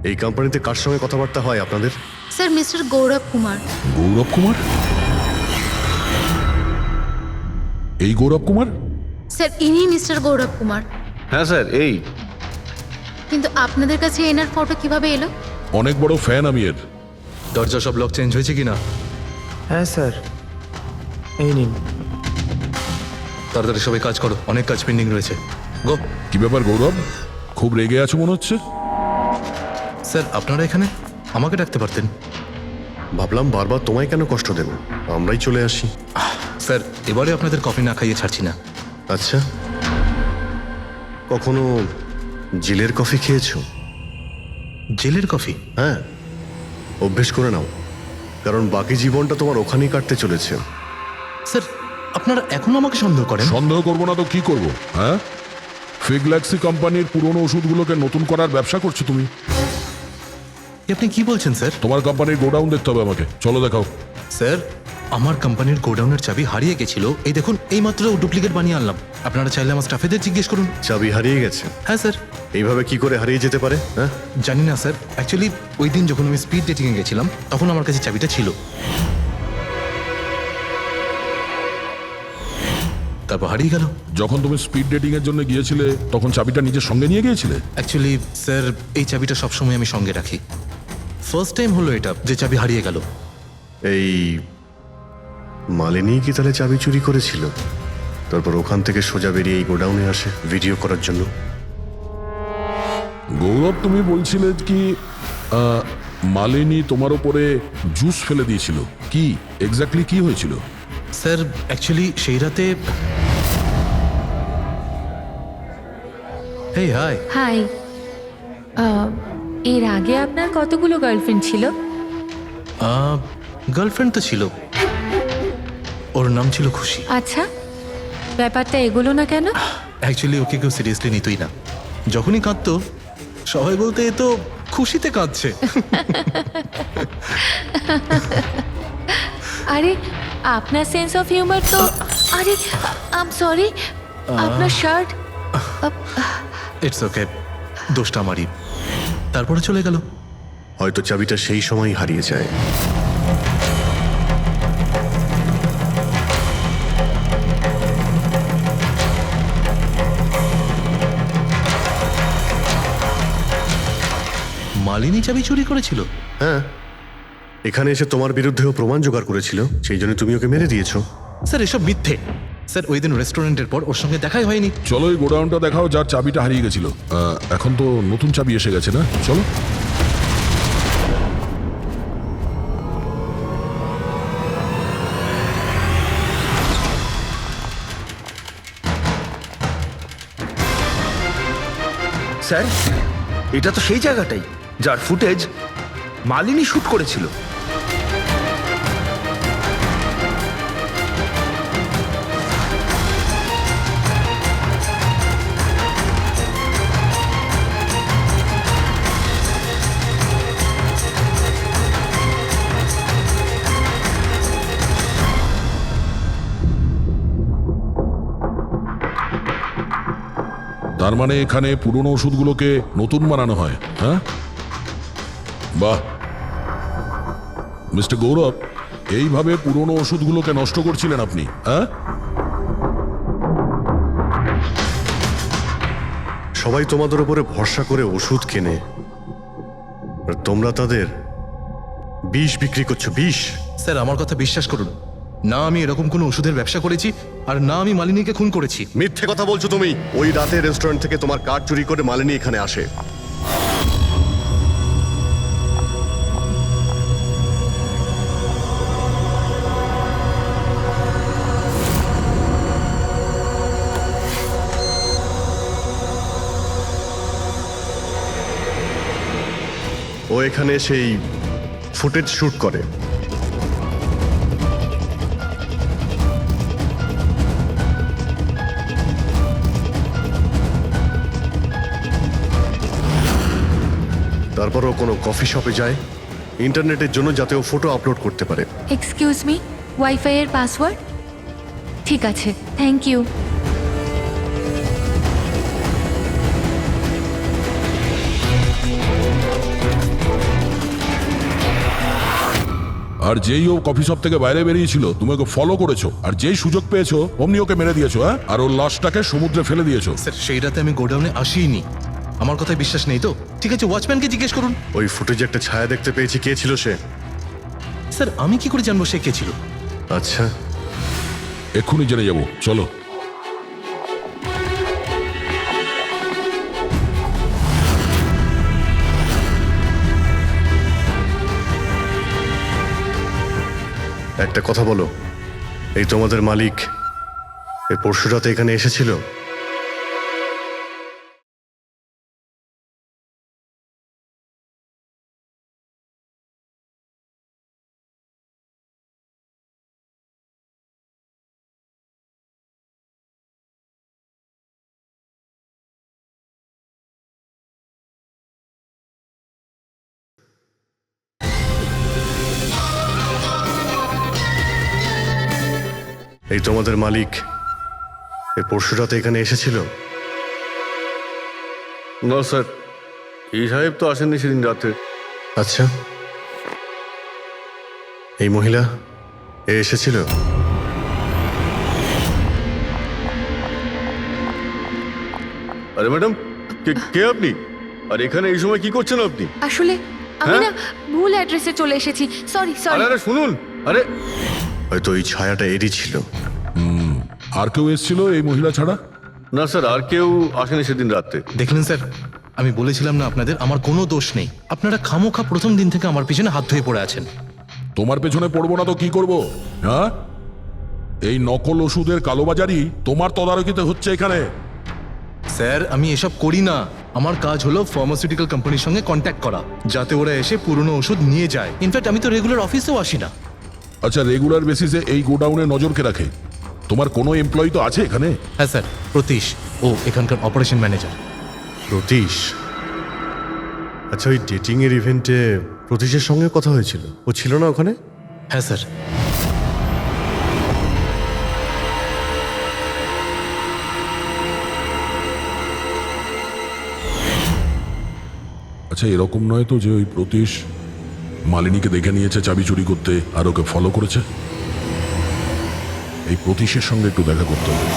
এই কোম্পানিতে কার সঙ্গে কথাবার্তা হয় আপনাদের? স্যার মিস্টার গৌরব কুমার। গৌরব কুমার? এই গৌরব কুমার? স্যার ইনি মিস্টার গৌরব কুমার। হ্যাঁ স্যার এই। কিন্তু আপনাদের কাছে এনার ফটো কিভাবে এলো? অনেক বড় ফ্যান আমি এর। দরজা সব লক চেঞ্জ হয়েছে কিনা? হ্যাঁ স্যার, এই নিন। তাড়াতাড়ি সবাই কাজ করো, অনেক কাজ পেন্ডিং রয়েছে। গো। কি ব্যাপার গৌরব, খুব রেগে আছো মনে হচ্ছে? স্যার আপনারা এখানে আমাকে ডাকতে পারতেন। ভাবলাম বারবার তোমায় কেন কষ্ট দেব, আমরাই চলে আসি। স্যার এবারে আপনাদের কফি না খাইয়ে ছাড়ছি না। আচ্ছা, কখনো জেলের কফি খেয়েছো? জেলের কফি? হ্যাঁ, অভ্যেস করে নাও, কারণ বাকি জীবনটা তোমার ওখানেই কাটতে চলেছে। স্যার আপনারা এখনো আমাকে সন্দেহ করেন? সন্দেহ করবো না তো কি করবো? হ্যাঁ, ফিগল্যাক্সি কোম্পানির পুরনো ওষুধগুলোকে নতুন করার ব্যবসা করছো তুমি। আপনি কি বলছেন স্যার? তোমার কোম্পানির গোডাউন দেখতে হবে আমাকে, চলো দেখাও। স্যার আমার কোম্পানির গোডাউনের চাবি হারিয়ে গেছিল, এই দেখুন এইমাত্র ডুপ্লিকেট বানিয়ে আনলাম। আপনারা চাইলে আমার স্টাফেদের জিজ্ঞেস করুন। চাবি হারিয়ে গেছে? হ্যাঁ স্যার। এইভাবে কি করে হারিয়ে যেতে পারে? হ্যাঁ জানি না স্যার, অ্যাকচুয়ালি ওই দিন যখন আমি স্পিড ডেটিংয়ে গেছিলাম তখন আমার কাছে চাবিটা ছিল। তারপর হারিয়ে গেল। যখন তুমি স্পিড ডেটিং এর জন্য গিয়েছিলে তখন চাবিটা নিজের সঙ্গে নিয়ে গিয়েছিলে? অ্যাকচুয়ালি স্যার এই চাবিটা সবসময় আমি সঙ্গে রাখি। ফার্স্ট টাইম হলো এটা যে চাবি হারিয়ে গেল। এই মালিনী কি তাহলে চাবি চুরি করেছিল, তারপর ওখান থেকে সোজা বেরিয়ে এই গোডাউনে আসে ভিডিও করার জন্য? গৌরব তুমি বলছিলে কি মালিনী তোমার উপরে জুস ফেলে দিয়েছিল, কি এক্স্যাক্টলি কি হয়েছিল? স্যার অ্যাকচুয়ালি সেই রাতে হেই হাই। হাই, এর আগে আপনার কতগুলো গার্লফ্রেন্ড ছিল? গার্লফ্রেন্ড তো ছিল, ওর নাম ছিল খুশি। আচ্ছা, ব্যাপারটা এগুলো না কেন? অ্যাকচুয়ালি ওকে কেউ সিরিয়াসলি নিতই না, যখনই কাঁদতো সবাই বলতে এ তো খুশিতে কাঁদছে। আরে আপনার সেন্স অফ হিউমার তো, আরে আই এম সরি, আপনার শার্ট। ইটস ওকে, দোষটা আমারই। তারপরে চলে গেল। হয়তো চাবিটা সেই সময় হারিয়ে যায়। মালিনী চাবি চুরি করেছিল? হ্যাঁ, এখানে এসে তোমার বিরুদ্ধেও প্রমাণ জোগাড় করেছিল, সেই জন্য তুমি ওকে মেরে দিয়েছো। স্যার এসব মিথ্যে। স্যার ওই দিন রেস্টুরেন্টের পর ওর সঙ্গে দেখাই হয়নি। চলো এই গোডাউনটা দেখাও যার চাবিটা হারিয়ে গেছিল। এখন তো নতুন চাবি এসে গেছে না, চলো। স্যার এটা তো সেই জায়গাটাই যার ফুটেজ মালিনী শুট করেছিল। তার মানে এখানে পুরনো ওষুধগুলোকে নতুন বানানো হয়। হ্যাঁ, বাহ মিস্টার গৌরব, এইভাবে পুরনো ওষুধগুলোকে নষ্ট করছিলেন আপনি? হ্যাঁ, সবাই তোমাদের উপরে ভরসা করে ওষুধ কেনে, আর তোমরা তাদের বিষ বিক্রি করছো। বিষ? স্যার আমার কথা বিশ্বাস করুন, না আমি এরকম কোনো ওষুধের ব্যবসা করেছি, আর না আমি মালিনীকে খুন করেছি। মিথ্যে কথা বলছো তুমি। ওই রাতে রেস্টুরেন্ট থেকে তোমার কার্ড চুরি করে মালিনী এখানে আসে। ও এখানে সেই ফুটেজ শুট করে। তারপর ও কোনো কফি শপে যায় ইন্টারনেটের জন্য, যাতে ও ফটো আপলোড করতে পারে। এক্সকিউজ মি, ওয়াইফাই এর পাসওয়ার্ড? ঠিক আছে, থ্যাংক ইউ। আর যেই ও কফি শপ থেকে বাইরে বেরিয়েছিল তুমি ওকে ফলো করেছো, আর যেই সুযোগ পেয়েছো অমনি ওকে মেরে দিয়েছো, হ্যাঁ? আর ওর লাশটাকে সমুদ্রে ফেলে দিয়েছো। স্যার সেই রাতে আমি গোডাউনে আসিনি, আমার কথায় বিশ্বাস নেই তো? ঠিক আছে, ওয়াচম্যানকে জিজ্ঞেস করুন। ওই ফুটেজে একটা ছায়া দেখতে পেয়েছি, কে ছিল সে? স্যার আমি কি করে জানবো সে কে ছিল? আচ্ছা, এক্ষুনি জেনে যাবো, চলো। একটা কথা বলো, এই তোমাদের মালিক এই পরশু রাতে এখানে এসেছিল? এই তোমাদের মালিক এই পরশু রাতে এখানে এসেছিল? না স্যার, এই সাহেব তো আসেননি সেদিন রাতে। আচ্ছা, এই মহিলা এ এসেছিল? আরে ম্যাডাম, কে আপনি? আর এখানে এই সময় কি করছেন আপনি? আসলে আমি না ভুল অ্যাড্রেসে চলে এসেছি, সরি সরি। আরে শুনুন, আরে হয়তো এই ছায়াটা এরই ছিল। আর কেউ এসেছিল এই মহিলা ছাড়া? না স্যার, আর কেউ আসেনি সেদিন রাতে। দেখলেন স্যার, আমি বলেছিলাম না আপনাদের আমার কোনো দোষ নেই। আপনারা খামোখা প্রথম দিন থেকে আমার পিছনে হাত ধুয়ে পড়ে আছেন। তোমার পেছনে পড়বো না তো কি করব? হ্যাঁ, এই নকল ওষুধের কালোবাজারি তোমার তদারকিতে হচ্ছে এখানে। স্যার আমি এসব করি না, আমার কাজ হলো ফার্মাসিউটিক্যাল কোম্পানির সঙ্গে কন্ট্যাক্ট করা, যাতে ওরা এসে পুরনো ওষুধ নিয়ে যায়। ইনফ্যাক্ট আমি তো রেগুলার অফিসেও আসি না। আচ্ছা, রেগুলার বেসিসে এই গোডাউনে নজর কে রাখে? তোমার কোনো এমপ্লয়ি তো আছে এখানে? হ্যাঁ স্যার, প্রতীশ, ও এখানকার অপারেশন ম্যানেজার। প্রতীশ? আচ্ছা, ওই ডেটিং এর ইভেন্টে প্রতীশের সঙ্গে কথা হয়েছিল, ও ছিল না ওখানে? হ্যাঁ স্যার। আচ্ছা, এরকম নয় তো যে ওই প্রতীশ মালিনীকে দেখে নিয়েছে চাবি চুরি করতে আর ওকে ফলো করেছে? এই প্রতীশের সঙ্গে একটু দেখা করতে হবে।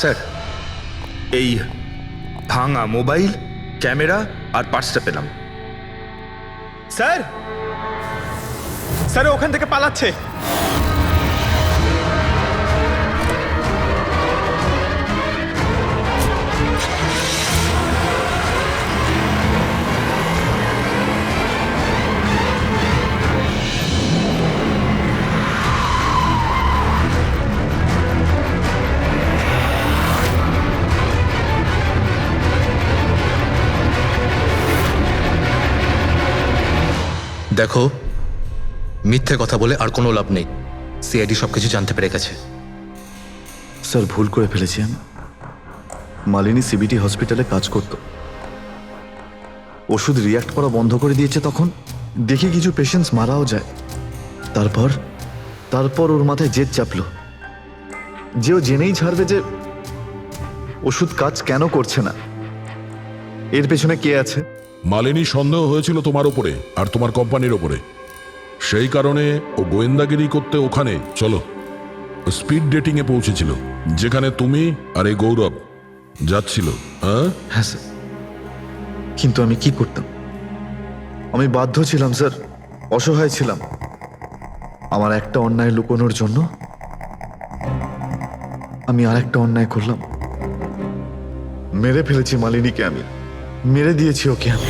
স্যার, এই ভাঙা মোবাইল, ক্যামেরা আর পার্সটা পেলাম। স্যার, স্যার ওখান থেকে পালাচ্ছে। দেখো, মিথ্যে কথা বলে আর কোনো লাভ নেই। সিআইডি সবকিছু জানতে পেরে গেছে। স্যার ভুল করে ফেলেছি আমি। মালিনী সিবিটি হসপিটালে কাজ করত, ওষুধ রিয়াক্ট করা বন্ধ করে দিয়েছে। তখন দেখি কিছু পেশেন্টস মারাও যায়। তারপর ওর মাথায় জেদ চাপলো যে ও জেনেই ছাড়বে যে ওষুধ কাজ কেন করছে না, এর পেছনে কে আছে। মালিনী সন্দেহ হয়েছিল তোমার উপরে আর তোমার কোম্পানির উপরে, সেই কারণে ও গোয়েন্দাগিরি করতে ওখানে চলো স্পিড ডেটিং এ পৌঁছেছিল, যেখানে তুমি আর এই গৌরব যাচ্ছিল। হ্যাঁ স্যার, কিন্তু আমি কি করতাম? আমি বাধ্য ছিলাম স্যার, অসহায় ছিলাম। আমার একটা অন্যায় লুকোনোর জন্য আমি আরেকটা অন্যায় করলাম। মেরে ফেলেছি মালিনীকে, আমি মেরে দিয়েছি ওকে আমি।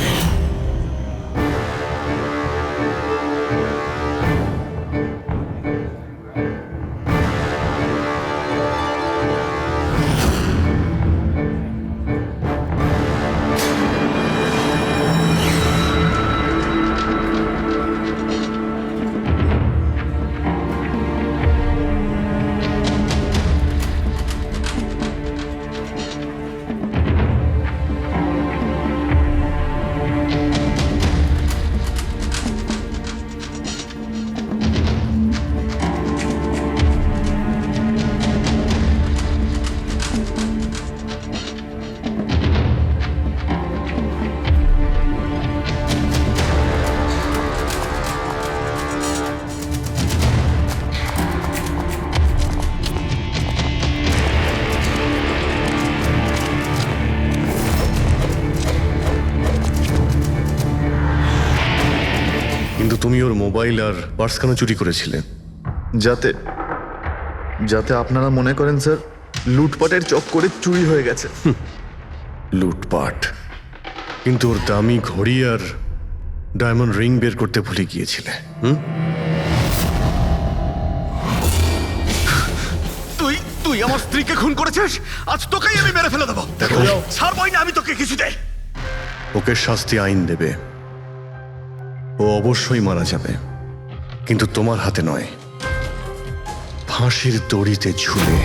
কিন্তু তুমি ওর মোবাইল আর পার্স কেন চুরি করেছিলে? যাতে আপনারা মনে করেন স্যার লুটপাটের চক্করে চুরি হয়ে গেছে। লুটপাট? কিন্তু ওর দামি ঘড়ি আর ডায়মন্ড রিং বের করতে ভুলে গিয়েছিলে। তুই আমার স্ত্রীকে খুন করেছিস, আজ তোকেই আমি মেরে ফেলে দেবো। দেখো, ছাড়বই না আমি তোকে কিছুতে। ওকে শাস্তি আইন দেবে, ও অবশ্যই মারা যাবে, কিন্তু তোমার হাতে নয়, ফাঁসির দড়িতে ঝুলে।